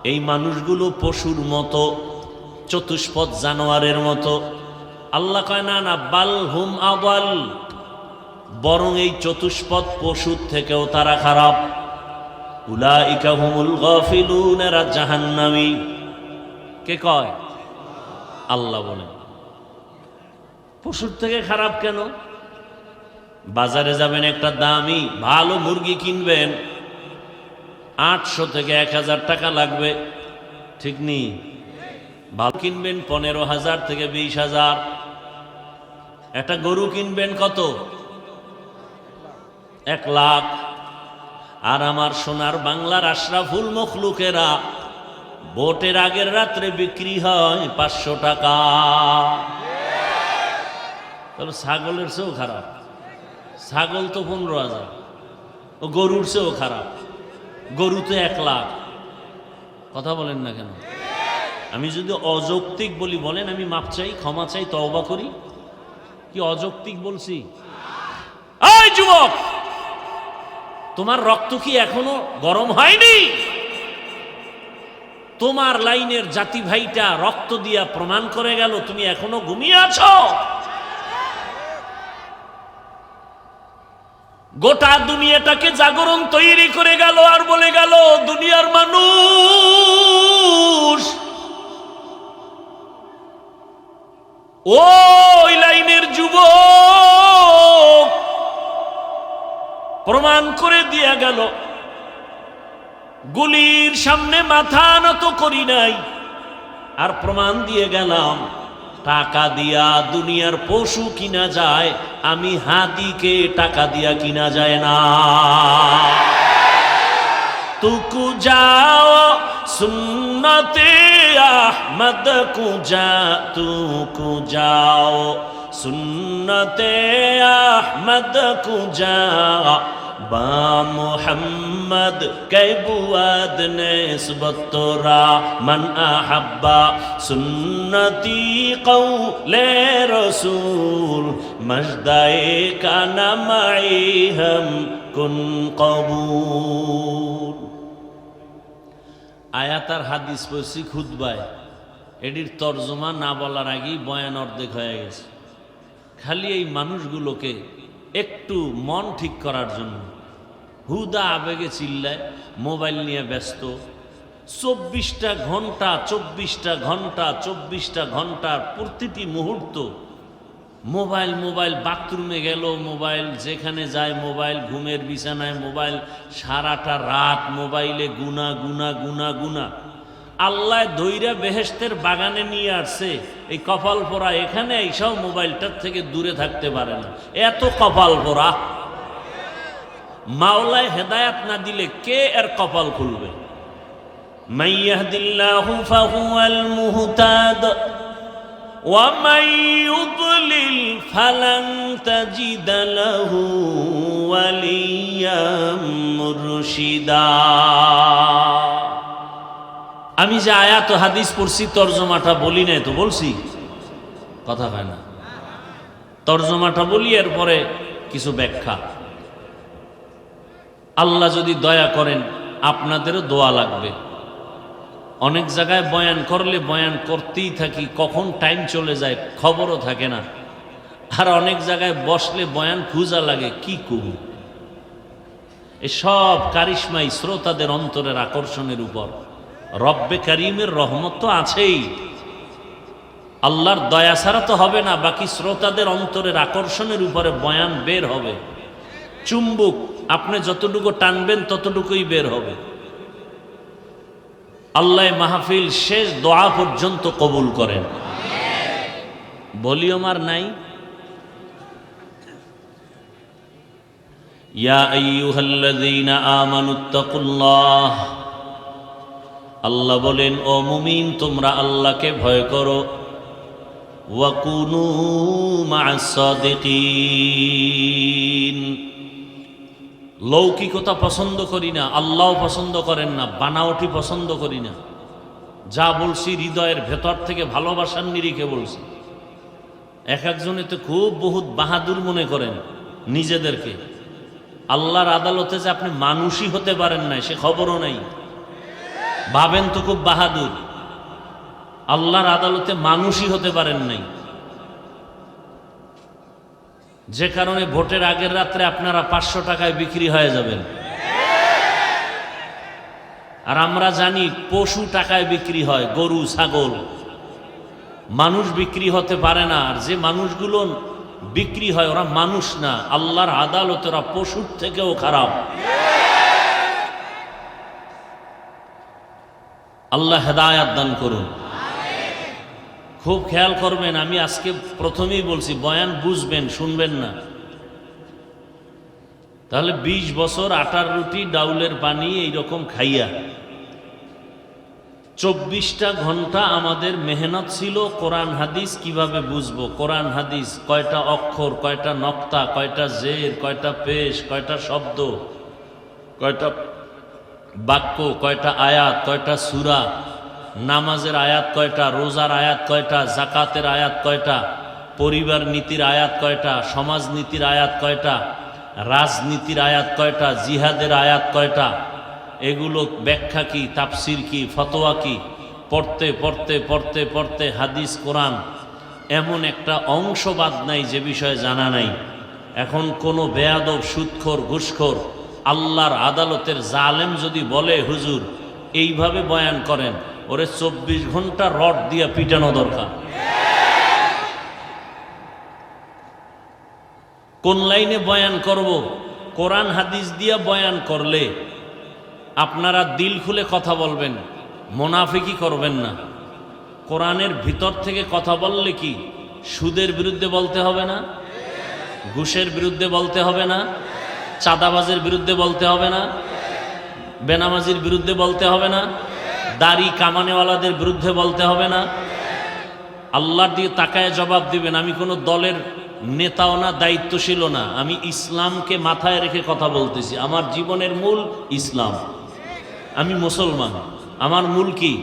Speaker 1: এই মানুষগুলো পশুর মতো, চতুষ্পদ জানোয়ারের মতো। আল্লাহ কয় না না, বাল হুম আদাল, বরং এই চতুষ্পদ পশুর থেকেও তারা খারাপ। উলাইকা হুমুল গাফিলুন, এরা জাহান্নামী। কে কয়? আল্লাহ বলেন। পশুর থেকে খারাপ কেন? বাজারে যাবেন, একটা দামি ভালো মুরগি কিনবেন, 800 থেকে 1000 টাকা লাগবে, ঠিক নেই? ভালো কিনবেন 15,000 থেকে 20,000। একটা গরু কিনবেন কত? 1 লাখ। আর আমার সোনার বাংলার আশরাফুল মখলুকেরা ভোটের আগের রাত্রে বিক্রি হয় 500 টাকা। তাহলে ছাগলের চেয়েও খারাপ। ছাগল তো 15,000, ও গরুর চেয়েও খারাপ। গরু তো 1 লাখ। কথা বলেন না কেন? আমি যদি অযৌক্তিক বলি বলেন, আমি মাপ চাই, ক্ষমা চাই, তওবা করি। কি অযৌক্তিক বলছি? এই যুবক, তোমার রক্ত কি এখনো গরম হয়নি? তোমার লাইনের জাতি ভাইটা রক্ত দিয়া প্রমাণ করে গেল তুমি এখনো ঘুমিয়ে আছো। গোটা দুনিয়াটাকে জাগরণ তৈরি করে গেল আর বলে গেল, দুনিয়ার মানুষ ওই লাইনের যুবক প্রমাণ করে দিয়া গেল, গুলির সামনে মাথা নত করি নাই, আর প্রমাণ দিয়ে গেলাম টাকা দিয়া দুনিয়ার পশু কিনা যায়, আমি হাতিকে টাকা দিয়া কিনা যায় না। তুকু যাও সুন্নতে আহমদ কুজা, তুকু যাও সুন্নতে আহমদ কুজা, বা মুহাম্মদ কে বুয়াদ নিসবত তোরা, মান আহাব্বা সুন্নতি কওলে রসূল, মজদায়ে কানা মাই হাম কুন কবুল। আয়াত আর হাদিস পড়ছি খুতবায়, এটির তর্জমা না বলার আগেই বয়ান অর্ধেক হয়ে গেছে। খালি এই মানুষগুলোকে একটু মন ঠিক করার জন্য হুদা আবেগে চিল্লায়, মোবাইল নিয়ে ব্যস্ত, 24টা ঘন্টা 24টা ঘন্টা 24টা ঘন্টার প্রতিটি মুহূর্ত মোবাইল মোবাইল, বাথরুমে গেল মোবাইল, যেখানে যায় মোবাইল, ঘুমের বিছানায় মোবাইল, সারাটা রাত মোবাইলে গুনা গুনা গুনা গুনা। আল্লাহ দইরা বেহেশতের বাগানে নিয়ে আসছে, এই কপাল পোড়া এখানে এইসব মোবাইলটার থেকে দূরে থাকতে পারে না, এত কপাল পোড়া। মাওলায় হেদায়াত না দিলে কে এর কপাল খুলবে? মান ইয়াহদিল্লাহু ফাহুয়াল মুহতাদ ওয়া মান ইউদ্লিল ফালান তাজিদ লাহু ওয়ালিয়্যাম মুরশিদা। আমি যে আয়াত ও হাদিস পড়ছি তর্জমাটা বলি নাই তো, বলছি? কথা হয় না। তর্জমাটা বলি, এরপরে কিছু ব্যাখ্যা। আল্লাহ যদি দয়া করেন আপনাদেরও দোয়া লাগবে। অনেক জায়গায় বয়ান করলে বয়ান করতেই থাকি, কখন টাইম চলে যায় খবরও থাকে না। আর অনেক জায়গায় বসলে বয়ান খুঁজা লাগে, কি করব। এসব কারিশমাই শ্রোতাদের অন্তরের আকর্ষণের উপর। রব্বে কারিমের রহমত তো আছেই, আল্লাহর দয়া ছাড়া তো হবে না। বাকি শ্রোতাদের অন্তরের আকর্ষণের উপরে বয়ান বের হবে। চুম্বুক আপনি যতটুকু টানবেন ততটুকুই বের হবে। আল্লাহ মাহফিল শেষ দোয়া পর্যন্ত কবুল করেন। ভলিউম আর নাই? ইয়া আইয়ুহাল্লাযীনা আমানুত্তাকুল্লাহ, আল্লাহ বলেন ও মুমিন তোমরা আল্লাহকে ভয় করো। ওয়া কুনু মা'আস সাদিকিন, লৌকিকতা পছন্দ করি না, আল্লাহ পছন্দ করেন না, বানাওটি পছন্দ করি না। যা বলছি হৃদয়ের ভেতর থেকে ভালোবাসার নিরিখে বলছি। এক একজনে তো খুব বহুত বাহাদুর মনে করেন নিজেদেরকে। আল্লাহর আদালতে যে আপনি মানুষই হতে পারেন না সে খবরও নাই, ভাবেন তো খুব বাহাদুর। আল্লাহর আদালতে মানুষই হতে পারেন নাই, যে কারণে ভোটের আগের রাত্রে আপনারা 500 টাকায় বিক্রি হয়ে যাবেন। আর আমরা জানি পশু টাকায় বিক্রি হয়, গরু ছাগল। মানুষ বিক্রি হতে পারে না। আর যে মানুষগুলো বিক্রি হয় ওরা মানুষ না, আল্লাহর আদালতে ওরা পশুর থেকেও খারাপ। আল্লাহ হেদায়াত দান করুন। খুব খেয়াল করবেন, আমি আজকে প্রথমেই বলছি বয়ান বুঝবেন, শুনবেন না। তাহলে 20 বছর আটার রুটি ডাউলের পানি এইরকম খাইয়া 24টা ঘন্টা আমাদের মেহনত ছিল কোরআন হাদিস কিভাবে বুঝবো। কোরআন হাদিস কয়টা অক্ষর, কয়টা নক্তা, কয়টা জের, কয়টা পেশ, কয়টা শব্দ, কয়টা বাক্য কয়টা, আয়াত কয়টা, সূরা, নামাজের আয়াত কয়টা, রোজার আয়াত কয়টা, জাকাতের আয়াত কয়টা, পরিবার নীতির আয়াত কয়টা, সমাজ নীতির আয়াত কয়টা, রাজনীতির আয়াত কয়টা, জিহাদের আয়াত কয়টা, এগুলো ব্যাখ্যা কি, তাফসির কি, ফতোয়া কি, পড়তে পড়তে পড়তে পড়তে হাদিস কোরআন এমন একটা অংশ বাদ নাই যে বিষয়ে জানা নাই। এখন কোনো বেয়াদব, সুদখোর, ঘুষখোর, আল্লাহর আদালতের জালেম যদি বলে হুজুর এইভাবে বয়ান করেন, ওরে 24 ঘন্টা রড দিয়া পিটানো দরকার। কোন লাইনে বয়ান করব? কোরআন হাদিস দিয়া বয়ান করলে আপনারা দিল খুলে কথা বলবেন, মুনাফিকি করবেন না। কোরআনের ভিতর থেকে কথা বললে কি সুদের বিরুদ্ধে বলতে হবে না? ঘুষের বিরুদ্ধে বলতে হবে না? চাঁদাবাজের বিরুদ্ধে বলতে হবে না? বেনামাজির বিরুদ্ধে বলতে হবে না? দাড়ি কামানেওয়ালাদের বিরুদ্ধে বলতে হবে না? আল্লাহর দিয়ে তাকায় জবাব দিবেন। আমি কোনো দলের নেতাও না, দায়িত্বশীলও না, আমি ইসলামকে মাথায় রেখে কথা বলতেছি। আমার জীবনের মূল ইসলাম, আমি মুসলমান, আমার মূল কি?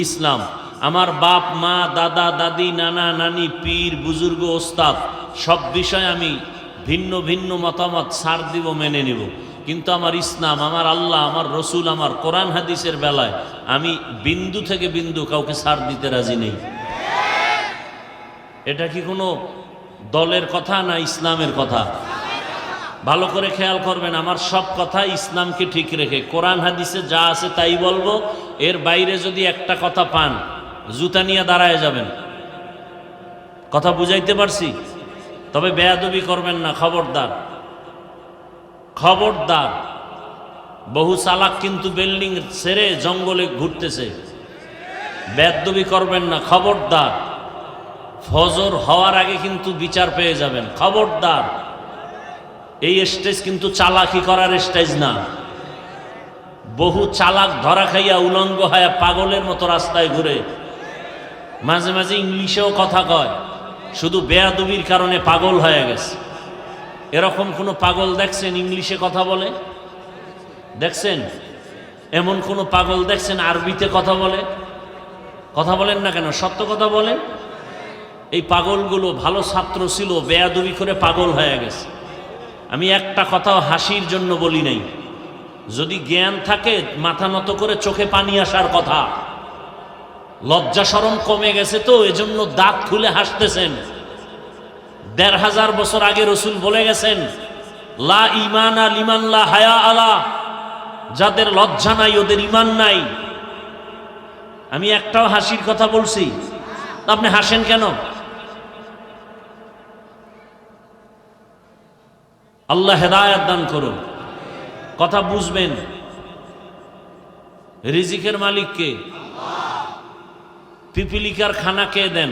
Speaker 1: ইসলাম। আমার বাপ মা, দাদা দাদি, নানা নানি, পীর বুজুর্গ, ওস্তাদ সব বিষয়ে আমি ভিন্ন ভিন্ন মতামত ছাড় দিব, মেনে নিব, কিন্তু আমার ইসলাম, আমার আল্লাহ, আমার রসুল, আমার কোরআন হাদিসের বেলায় আমি বিন্দু থেকে বিন্দু কাউকে ছাড় দিতে রাজি নেই। এটা কি কোনো দলের কথা না ইসলামের কথা? ভালো করে খেয়াল করবেন, আমার সব কথা ইসলামকে ঠিক রেখে কোরআন হাদিসে যা আছে তাই বলবো। এর বাইরে যদি একটা কথা পান, জুতা নিয়ে দাঁড়ায় যাবেন। কথা বুঝাইতে পারছি? তবে বেয়াদবি করবেন না, খবরদার, খবরদার। বহু চালাক কিন্তু বিল্ডিং ছেড়ে জঙ্গলে ঘুরতেছে। বেয়াদবি করবেন না, খবরদার। ফজর হওয়ার আগে কিন্তু বিচার পেয়ে যাবেন, খবরদার। এই স্টেজ কিন্তু চালাকি করার স্টেজ না। বহু চালাক ধরা খাইয়া উলঙ্গ হয়ে পাগলের মতো রাস্তায় ঘুরে, মাঝে মাঝে ইংলিশেও কথা কয়, শুধু বেয়াদবির কারণে পাগল হয়ে গেছে। এরকম কোনো পাগল দেখছেন ইংলিশে কথা বলে? দেখছেন? এমন কোনো পাগল দেখছেন আরবিতে কথা বলে? কথা বলেন না কেন? সত্য কথা বলেন। এই পাগলগুলো ভালো ছাত্র ছিল, বেয়াদবি করে পাগল হয়ে গেছে। আমি একটা কথাও হাসির জন্য বলি নাই। যদি জ্ঞান থাকে মাথা নত করে চোখে পানি আসার কথা। লজ্জা শরম কমে গেছে তো এজন্য দাঁত খুলে হাসতেছেন। ১৫০০ বছর আগে রসুল বলে গেছেন, লা ঈমানা লিমান লা হায়া আলা, যাদের লজ্জা নাই ওদের ঈমান নাই। আমি একটাও হাসির কথা বলছি? আপনি হাসেন কেন? আল্লাহ হেদায়েত দান করুন। কথা বুঝবেন। রিজিকের মালিক কে? পিপিলিকার খানা কে দেন?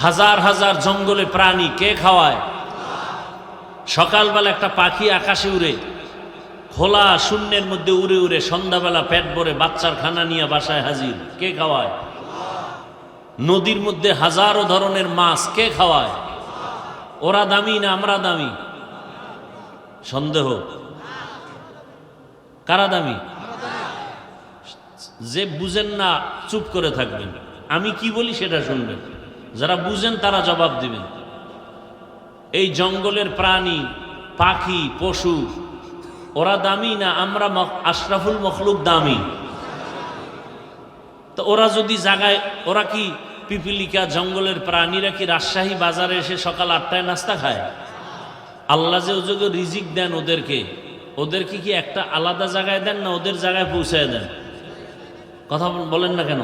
Speaker 1: হাজার হাজার জঙ্গলে প্রাণী কে খাওয়ায়? সকালবেলা একটা পাখি আকাশে উড়ে, খোলা শূন্যের মধ্যে উড়ে উড়ে সন্ধ্যাবেলা পেট ভরে বাচ্চার খানা নিয়ে বাসায় হাজির, কে খাওয়ায়? নদীর মধ্যে হাজারো ধরনের মাছ কে খাওয়ায়? ওরা দামি না আমরা দামি? সন্দেহ। কারা দামি? যে বুঝেন না চুপ করে থাকবেন, আমি কি বলি সেটা শুনবেন, যারা বুঝেন তারা জবাব দিবেন। এই জঙ্গলের প্রাণী, পাখি, পশু ওরা দামি না আমরা আশরাফুল মখলুক দামি? তো ওরা যদি জাগায়, ওরা কি পিপিলিকা জঙ্গলের প্রাণীরা কি রাজশাহী বাজারে এসে সকাল ৮টায় নাস্তা খায়? আল্লাহ যে ওযোগে রিজিক দেন ওদেরকে, ওদেরকে কি একটা আলাদা জায়গায় দেন না ওদের জায়গায় পৌঁছায় দেন? কথা বলেন না কেন?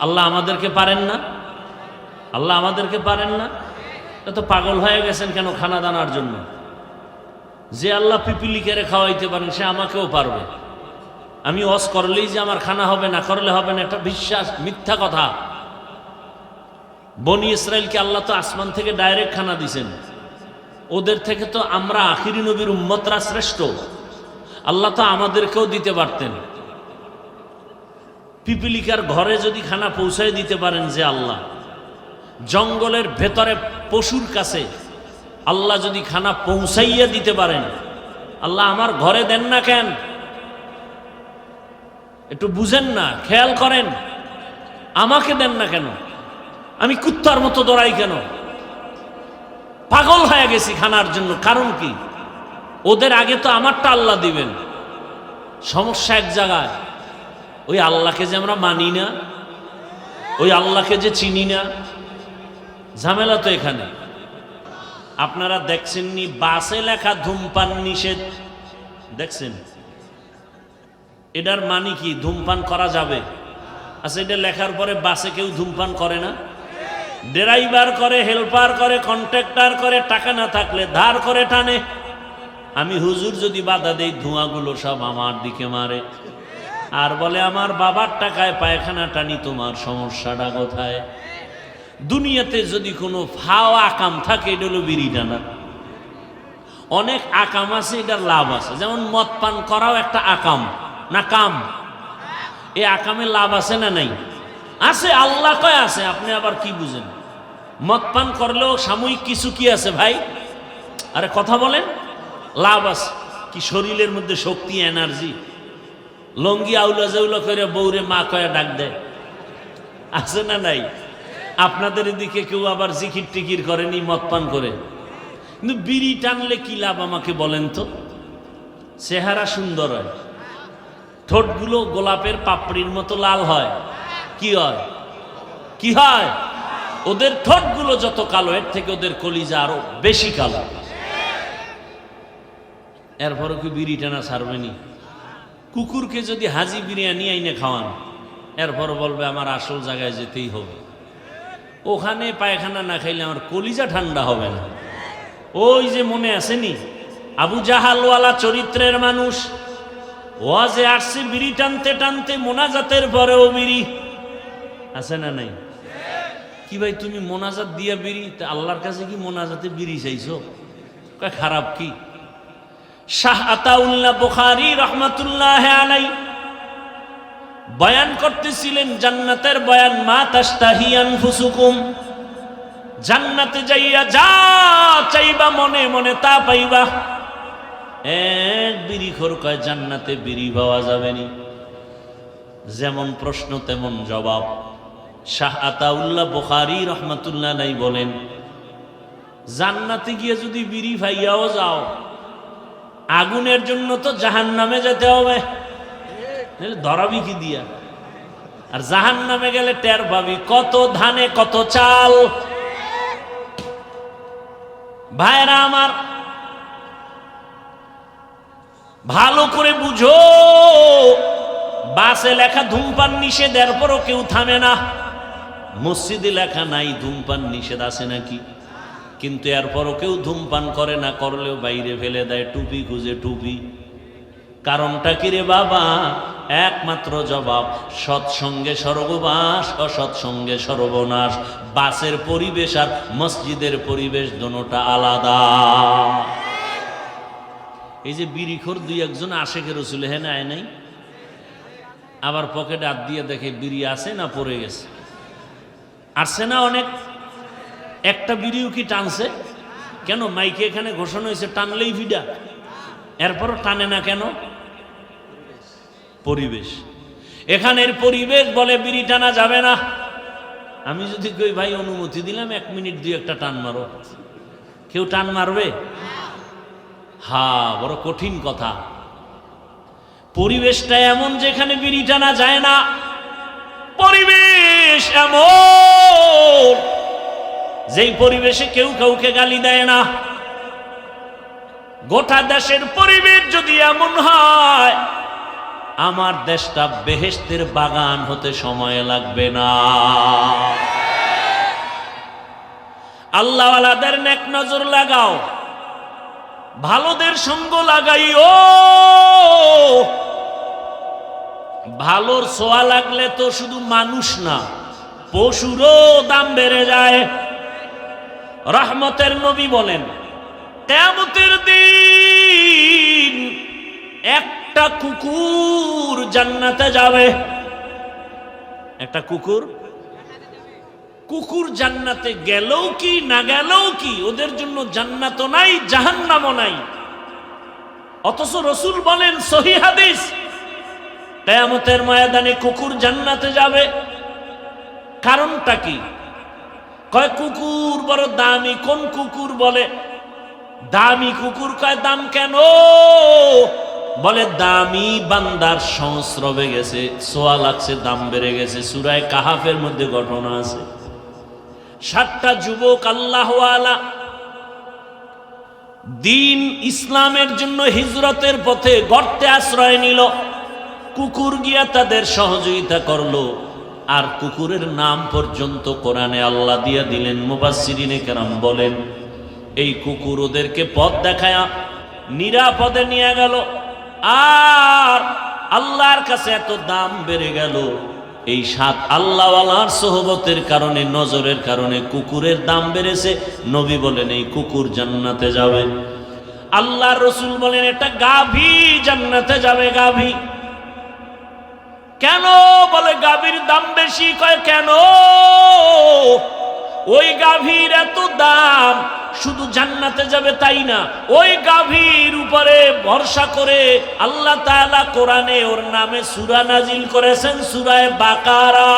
Speaker 1: আল্লাহ আমাদেরকে পারেন না? আল্লাহ আমাদেরকে পারেন না? এত পাগল হয়ে গেছেন কেন খানা দানার জন্য? যে আল্লাহ পিপিলিকারে খাওয়াইতে পারেন সে আমাকেও পারবে। আমি ওয়াজ করলেই যে আমার খানা হবে, না করলে হবে না, এটা বিশ্বাস, মিথ্যা কথা। বনি ইসরাইলকে আল্লাহ তো আসমান থেকে ডাইরেক্ট খানা দিছেন, ওদের থেকে তো আমরা আখিরি নবীর উম্মতরা শ্রেষ্ঠ। আল্লাহ তো আমাদেরকেও দিতে পারতেন। পিপিলিকার ঘরে যদি খানা পৌঁছায় দিতে পারেন যে আল্লাহ, জঙ্গলের ভেতরে পশুর কাছে আল্লাহ যদি খানা পৌঁছাইয়া দিতে পারেন, আল্লাহ আমার ঘরে দেন না কেন? একটু বুঝেন না, খেয়াল করেন, আমাকে দেন না কেন? আমি কুত্তার মতো দৌড়াই কেন? পাগল হয়ে গেছি খানার জন্য। কারণ কি? ওদের আগে তো আমারটা আল্লাহ দিবেন। সমস্যা এক জায়গায়, ওই আল্লাহকে যে আমরা মানি না, ওই আল্লাহকে যে চিনি না, ঝামেলা তো এখানে। আপনারা দেখছেননি বাসে লেখা ধূমপান নিষেধ? দেখছেন? এটার মানে কি? ধূমপান করা যাবে? আচ্ছা, এটা লেখার পরে বাসে কেউ ধূমপান করে না? ড্রাইভার করে, হেল্পার করে, কন্ট্রাক্টর করে, টাকা না থাকলে ধার করে টানে। আমি হুজুর যদি বাধা দেই, ধোঁয়াগুলো সব আমার দিকে মারে আর বলে আমার বাবার টাকায় পায়খানা টানি, তোমার সমস্যাটা কোথায়? দুনিয়াতে যদি কোনো ফাও আকাম থাকে, এটা হলো বিড়ি টানা। অনেক আকাম আছে, এটার লাভ আছে। যেমন মদ পান করাও একটা আকাম না কাম? এই আকামে লাভ আছে না নাই? আছে, আল্লাহ কয় আছে। আপনি আবার কি বুঝেন? মদ পান করলেও সাময়িক কিছু কি আছে ভাই? আরে কথা বলেন, লাভ আছে। কি শরীরের মধ্যে শক্তি, এনার্জি। লঙ্গি আউলা জাউলা করে বউরে মা কয়া ডাক দেয়, আছে না নাই? আপনাদের এদিকে কেউ আবার জিকির টিকির করেনি মদ পান করে? কিন্তু বিড়ি টানলে কি লাভ আমাকে বলেন তো? চেহারা সুন্দর হয়, ঠোঁটগুলো গোলাপের পাপড়ির মতো লাল হয়। কি হয়? কি হয়? ওদের ঠোঁটগুলো যত কালো, এর থেকে ওদের কলিজা আরো বেশি কালো। এরপরও কি বিড়ি টানা ছাড়বেনি? কুকুরকে যদি হাজি বিরিয়ানি আইনে খাওয়ান, এরপর বলবে আমার আসল জায়গায় যেতেই হবে। ওখানে পায়খানা না খাইলে আমার কলিজা ঠান্ডা হবে না। ওই যে মনে আসেনি, আবু জাহালওয়ালা চরিত্রের মানুষ ওয়াজে আসছে বিড়ি টানতে টানতে, মোনাজাতের পরেও বিড়ি। আছে না নাই? কি ভাই তুমি মোনাজাত দিয়া বিড়ি? আল্লাহর কাছে কি মোনাজাতে বিড়ি চাইছো? খারাপ কি? শাহ আতাউল্লাহ বুখারী রহমাতুল্লাহ আলাইহি বয়ান করতেছিলেন জান্নাতের বয়ান। মা তাশতাহি আনফুসুকুম, জান্নাতে যাইয়া যা চাইবা মনে মনে তা পাইবা। এক বিড়িখোর কয় জান্নাতে বিড়ি পাওয়া যাবে নি। যেমন প্রশ্ন তেমন জবাব। শাহ আতাউল্লাহ বুখারী রহমাতুল্লাহ আলাইহি বলেন, জান্নাতে গিয়ে যদি বিড়ি পাইয়াও যাও, আগুনের জন্য তো জাহান্নামে যেতে হবে, ধরাবি কি দিয়া? আর জাহান্নামে গেলে টের পাবি কত ধানে কত চাল। ভাইরা আমার, ভালো করে বুঝো, বাসে লেখা ধূমপান নিষেধ, এরপরও কেউ থামে না। মসজিদে লেখা নাই ধূমপান নিষেধ, আছে নাকি? কিন্তু এরপরও কেউ ধূমপান করে না, করলেও বাইরে ফেলে দেয়, টুপি খুঁজে টুপি। কারণটা কি রে বাবা? একমাত্র জবাব, সৎসঙ্গে স্বর্গবাস, অসৎসঙ্গে সর্বনাশ। বাসের পরিবেশ আর মসজিদের পরিবেশ দুটোটা আলাদা। এই যে বিড়িখোর দুই একজন আশেকে রসুল হেন আয় নাই, আবার পকেটে হাত দিয়ে দেখে বিড়ি আছে না পড়ে গেছে। আসছে না অনেক? একটা বিড়িও কি টানছে? কেন? মাইকে এখানে ঘোষণা হয়েছে টানলেই ভিডা, এরপরও টানে না কেন? পরিবেশ। এখানের পরিবেশ বলে বিড়ি টানা যাবে না। আমি যদি কই ভাই অনুমতি দিলাম 1 মিনিট 2 একটা টান মারো, কেউ টান মারবে? বড় কঠিন কথা। পরিবেশটা এমন যেখানে বিড়ি টানা যায় না। পরিবেশ এমন যেই পরিবেশে কেউ কাউকে গালি দেয় না। গোটা দেশের পরিবেশ যদি এমন হয়, আমার দেশটা বেহেশতের বাগান হতে সময় লাগবে না। আল্লাহওয়ালাদের নেক নজর লাগাও, ভালোদের সঙ্গ লাগাইও। ভালোর ছোঁয়া লাগলে তো শুধু মানুষ না, পশুরও দাম বেড়ে যায়। রহমতের নবী বলেন, কিয়ামতের দিন একটা কুকুর জান্নাতে যাবে। একটা কুকুর জান্নাতে গেলেও কি না গেলেও কি, ওদের জন্য জান্নাতও নাই জাহান্নামও নাই। অথচ রসুল বলেন সহিহ হাদিস, কিয়ামতের ময়দানে কুকুর জান্নাতে যাবে। কারণটা কি? কয় কুকুর বড় দামি। কোন কুকুর? বলে দামি কুকুর। কয় দাম কেন? বলে দামি বান্দার সংস্রবে গেছে, সোয়া লাগছে, দাম বেড়ে গেছে। সূরা কাহাফের মধ্যে ঘটনা আছে। 7টা যুবক আল্লাহওয়ালা দিন ইসলামের জন্য হিজরতের পথে গর্তে আশ্রয় নিল। কুকুর গিয়া তাদের সহযোগিতা করলো, আর কুকুরের নাম পর্যন্ত কোরআনে আল্লাহ দিয়া দিলেন। মুফাসসিরিনে কেরাম বলেন এই কুকুর ওদেরকে পথ দেখায়া নিরাপদে নিয়ে গেল। আর আল্লাহর কাছে এত দাম বেড়ে গেল, এই 7 আল্লাহওয়ালার সোহবতের কারণে, নজরের কারণে কুকুরের দাম বেড়েছে। নবী বলেন এই কুকুর জান্নাতে যাবে। আল্লাহর রাসূল বলেন এটা গাভী জান্নাতে যাবে। গাভী কেন? বলে গাভীর দাম বেশি। কয় কেন? ওই গাভীর এত দাম, শুধু জান্নাতে যাবে তাই না, ওই গাভীর উপরে ভরসা করে আল্লাহ তাআলা কোরআনে ওর নামে সূরা নাজিল করেছেন, সূরা বাকারা।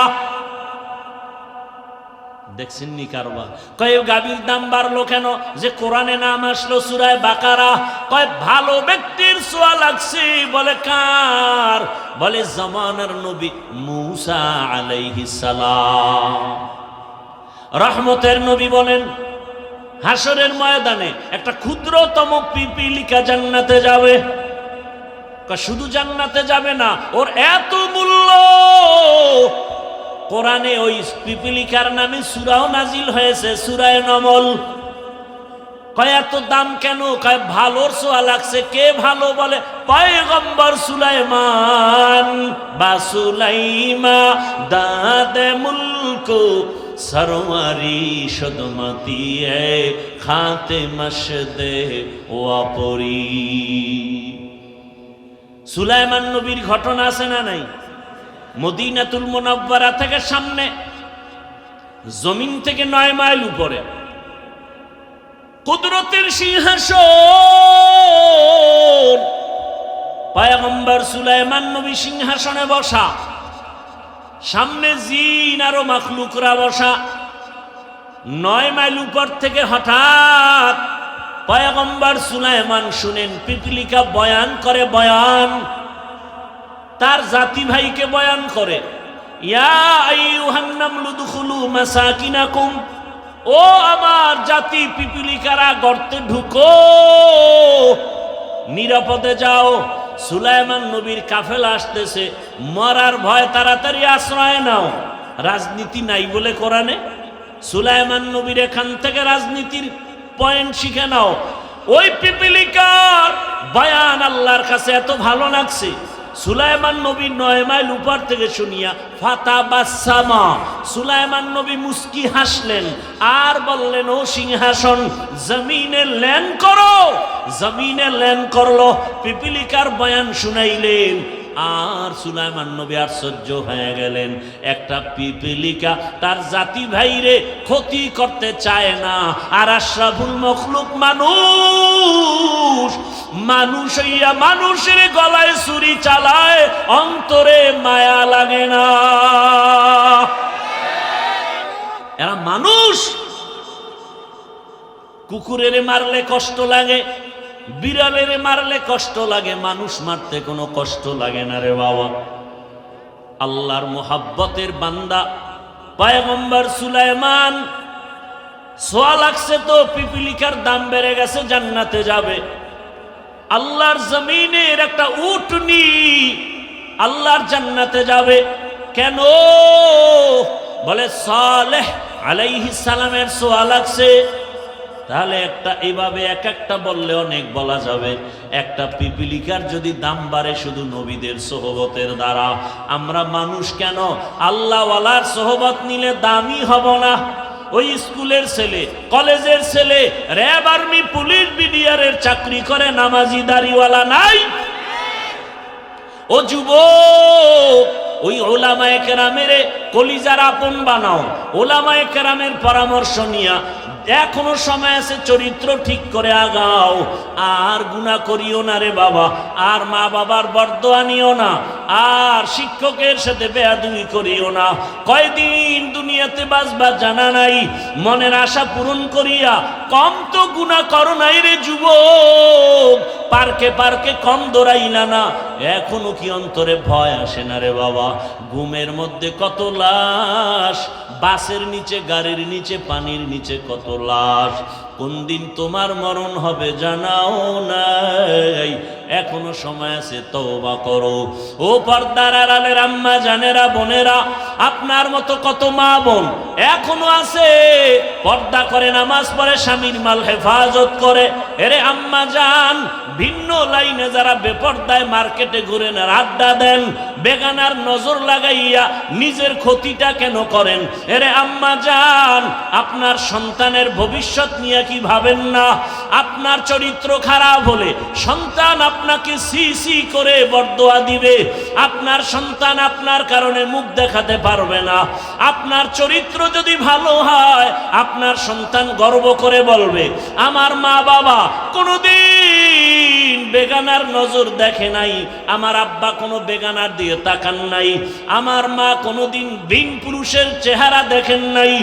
Speaker 1: দেখছেন নি কারবার? কয় গাভীর দাম বাড়লো কেন? যে কোরআনে নাম আসলো সূরা বাকারা। কয় ভালো ব্যক্তির ছোঁয়া লাগছে। বলে কার? বলে জামানার নবী মূসা আলাইহিস সালাম, রহমতের নবী। বলেন হাসরের ময়দানে একটা ক্ষুদ্রতম পিপিলিকা জান্নাতে যাবে। শুধু জান্নাতে যাবে না, ওর এত মূল্য। কোরআনে ওই পিপিলিকার নামে সূরাও নাজিল হয়েছে, সূরা নমল। কয় এত দাম কেন? কয় ভালোর ছোঁয়া লাগছে। কে ভালো? বলে পয়গম্বর সুলাইমান। বা সুলাইমা দাদে মুলক সরওয়ারি সদমতি এ খাতে মশদে ওয়াপরি। সুলাইমান নবীর ঘটনা আছে না নাই? মদিনাতুল মুনাওয়ারা থেকে সামনে, জমিন থেকে 9 মাইল উপরে কুদরতের সিংহাসন। পয়গম্বর সুলাইমান নবী সিংহাসনে বসা, সামনে জিন আরো মাখলুকরা বসা। 9 মাইল উপর থেকে হঠাৎ পয়গম্বর সুলাইমান শুনেন পিপিলিকা বয়ান করে। বয়ান তার জাতি ভাইকে বয়ান করে, ইয়া আইয়ুহান নামলু দুখুলু মাসাকিনাকুম, ও আমার জাতি পিপিলিকারা গর্তে ঢুকো, নিরাপদে যাও। সুলাইমান নবীর কাফেলা আসতেছে, মরার ভয়, তাড়াতাড়ি আশ্রয় নাও। রাজনীতি নাই বলে কোরআনে। সুলাইমান নবীর এখান থেকে রাজনীতির পয়েন্ট শিখে নাও। ওই পিপিলিকার বয়ান আল্লাহর কাছে এত ভালো লাগছে, সুলাইমান নবী 9 মাইল উপর থেকে শুনিয়া ফাতাবাসসামা, সুলাইমান নবী মুস্কি হাসলেন আর বললেন ও সিংহাসন জমিনে ল্যান্ড করো। জমিনে ল্যান্ড করলো, পিপিলিকার বয়ান শুনাইলেন। আর সুলাইমান নবী আশ্চর্য হয়ে গেলেন, একটা পিপিলিকা তার জাতি ভাইরে ক্ষতি করতে চায় না। আর আশরাফুল মখলুক মানুষ, মানুষ হইয়া মানুষের গলায় ছুরি চালায়, অন্তরে মায়া লাগে না। এরা মানুষ। কুকুরের মারলে কষ্ট লাগে, বিড়ালের মারলে কষ্ট লাগে, মানুষ মারতে কোনো কষ্ট লাগে না রে বাবা। আল্লাহর মুহাব্বতের বান্দা পয়গম্বর সুলাইমান, সোয়া লাগছে তো পিপিলিকার দাম বেড়ে গেছে, জান্নাতে যাবে। আল্লাহর জমিনের একটা উটনি আল্লাহর জান্নাতে যাবে। কেন? বলে সালেহ আলাইহিস সালামের সোয়া লাগছে। তাহলে একটা এইভাবে এক একটা বললে অনেক বলা যাবে। একটা পিপিলিকার যদি দাম বাড়ে শুধু নবীদের সোহবতের দ্বারা, আমরা মানুষ কেন আল্লাহওয়ালার সোহবত নিলে দামি হব না? ওই স্কুলের ছেলে, কলেজের ছেলে, র্যাব, আর্মি, পুলিশ, বিডিআরের চাকরি করে, নামাজি দাড়িওয়ালা নাই? ও যুবক, ওই ওলামায়ে কেরামের কলিজার আপন বানাও। ওলামায়ে কেরামের পরামর্শ নিয়া এখনো সময় আছে, চরিত্র ঠিক করে আগাও, আর গুনাহ করিও না রে বাবা, আর মা বাবার বরদোয়া নিও না, আর শিক্ষকের সাথে বেয়াদবি করিও না। কয়দিন দুনিয়াতে বাঁচবা জানা নাই, মনের আশা পূরণ করিয়া কম তো গুনাহ করো নাই রে যুবক, পার্কে পার্কে কম দৌড়াইলা না, এখনো কি অন্তরে ভয় আসে না রে বাবা? ঘুমের মধ্যে কত লাশ, বাসের নিচে, গাড়ির নিচে, পানির নিচে কত লাশ, কোন দিন তোমার মরণ হবে জানাও নাই, এখনো সময় আছে, তওবা করো। ও পর্দার আড়ালের আম্মা জানেরা, বোনেরা, আপনার মতো কত মা বোন এখনো আছে পর্দা করে, নামাজ পড়ে, স্বামীর মাল হেফাজত করে। এরে আম্মা জান, ভিন্ন লাইনে যারা বেপর্দায় মার্কেটে ঘুরেন আর আড্ডা দেন, বেগানার নজর লাগাইয়া নিজের ক্ষতিটা কেন করেন? এরে আম্মা জান, আপনার সন্তানের ভবিষ্যৎ নিয়ে কি ভাবেন না? আপনার চরিত্র খারাপ হলে সন্তান আপনাকে সি সি করে বরদোয়া দিবে, আপনার সন্তান আপনার কারণে মুখ দেখাতে পারবে না। আপনার চরিত্র যদি ভালো হয়, আপনার সন্তান গর্ব করে বলবে, আমার মা বাবা কোনোদিন বেগানার নজর দেখে নাই, আমার আব্বা কোনো বেগানার দিয়ে তাকান নাই, আমার মা কোনোদিন ভিন পুরুষের চেহারা দেখেন নাই।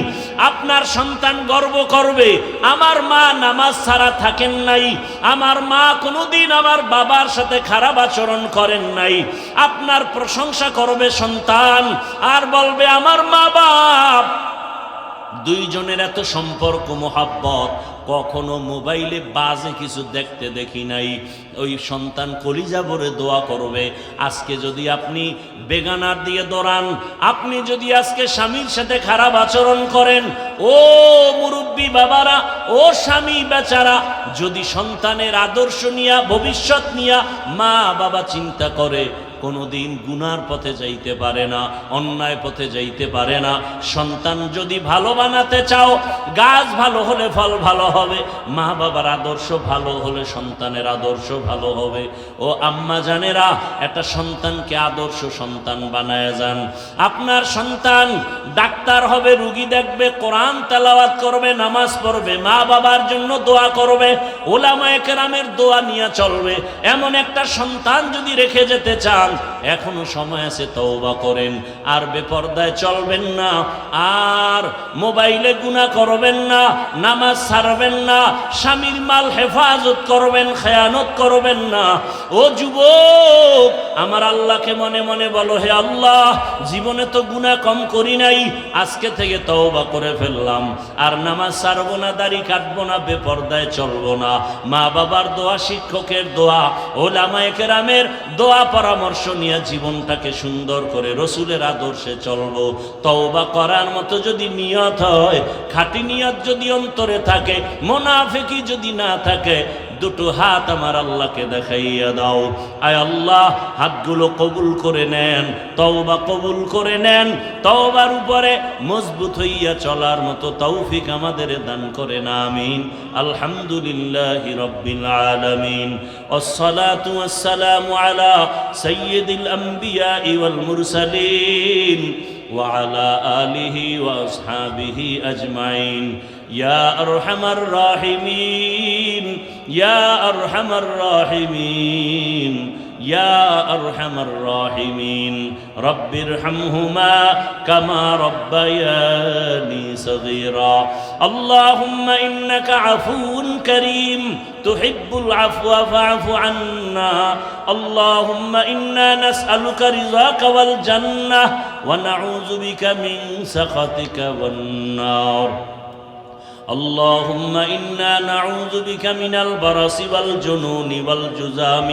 Speaker 1: আপনার সন্তান গর্ব করবে, আমার মা নামাজ ছাড়া থাকেন নাই, আমার মা কোনোদিন আমার বাবার সাথে খারাপ আচরণ করেন নাই। আপনার প্রশংসা করবে সন্তান, আর বলবে আমার মা বাপ দুইজনের এত সম্পর্ক, মোহাব্বত, কখনো মোবাইলে বাজে কিছু দেখতে দেখি নাই। ওই সন্তান কলিজা ভরে দোয়া করবে। আজকে যদি আপনি বেগানার দিয়ে দৌড়ান, আপনি যদি আজকে স্বামীর সাথে খারাপ আচরণ করেন, ও মুরব্বী বাবারা, ও স্বামী বেচারা, যদি সন্তানের আদর্শ নিয়া, ভবিষ্যৎ নিয়া মা বাবা চিন্তা করে, কোনোদিন গুনার পথে যাইতে পারে না, অন্যায় পথে যাইতে পারে না। সন্তান যদি ভালো বানাতে চাও, গাছ ভালো হলে ফল ভালো হবে, মা বাবার আদর্শ ভালো হলে সন্তানের আদর্শ ভালো হবে। ও আম্মা জানেরা, একটা সন্তানকে আদর্শ সন্তান বানায় যান। আপনার সন্তান ডাক্তার হবে, রুগী দেখবে, কোরআন তেলাওয়াত করবে, নামাজ পড়বে, মা বাবার জন্য দোয়া করবে, ওলামায়ে কেরামের দোয়া নিয়ে চলবে। এমন একটা সন্তান যদি রেখে যেতে চান, এখনো সময় আছে, তওবা করেন। আর বেপরদায় চলবেন না, আর মোবাইলে গুনাহ করবেন না, নামাজ ছাড়বেন না, স্বামীর মাল হেফাজত করবেন, খেয়ানত করবেন না। ও যুবক, আমার আল্লাহকে মনে মনে বলো, হে আল্লাহ, জীবনে তো গুনাহ কম করি নাই, আজকে থেকে তওবা করে ফেললাম, আর নামাজ ছাড়বো না, দাড়ি কাটবো না, বেপরদায় চলবো না। মা বাবার দোয়া, শিক্ষকের দোয়া, ওলামায়ে কেরামের দোয়া, পরামর্শ নিয়ে জীবনটাকে সুন্দর করে রসুলের আদর্শে চলবো। তওবা করার মতো যদি নিয়ত হয়, খাঁটি নিয়ত যদি অন্তরে থাকে, মুনাফিকি যদি না থাকে, দুটো হাত আমার আল্লাহকে দেখাইয়া দাও। আয় আল্লাহ, হাতগুলো কবুল করে নেন, তওবা কবুল করে নেন, তওবার উপরে মজবুত হইয়া চলার মতো তৌফিক আমাদের দান করেন, আমিন। আলহামদুলিল্লাহি রাব্বিল আলামিন, ওয়াসসালাতু ওয়াসসালামু আলা সাইয়্যিদিল আমবিয়া ওয়াল মুরসালিন ওয়া আলা আলিহি ওয়া আসহাবিহি আজমাইন। ইয়া আরহামার রাহিমিন, ইয়া আরহামার রাহিমিন, ইয়া আরহামার রাহিমিন। রব্বিরহামহুমা কামা রব্বায়ানি সগীরা। আল্লাহুম্মা ইন্নাকা আফুউন কারীম তুহিব্বুল আফওয়া ফা'ফু আন্না। আল্লাহুম্মা ইন্না নাসআলুকা রিযাকা ওয়াল জান্নাহ ওয়া নাউযু বিকা মিন সাখাতিকা ওয়ান নার। اللهم إنا نعوذ بك من البرص والجنون والجذام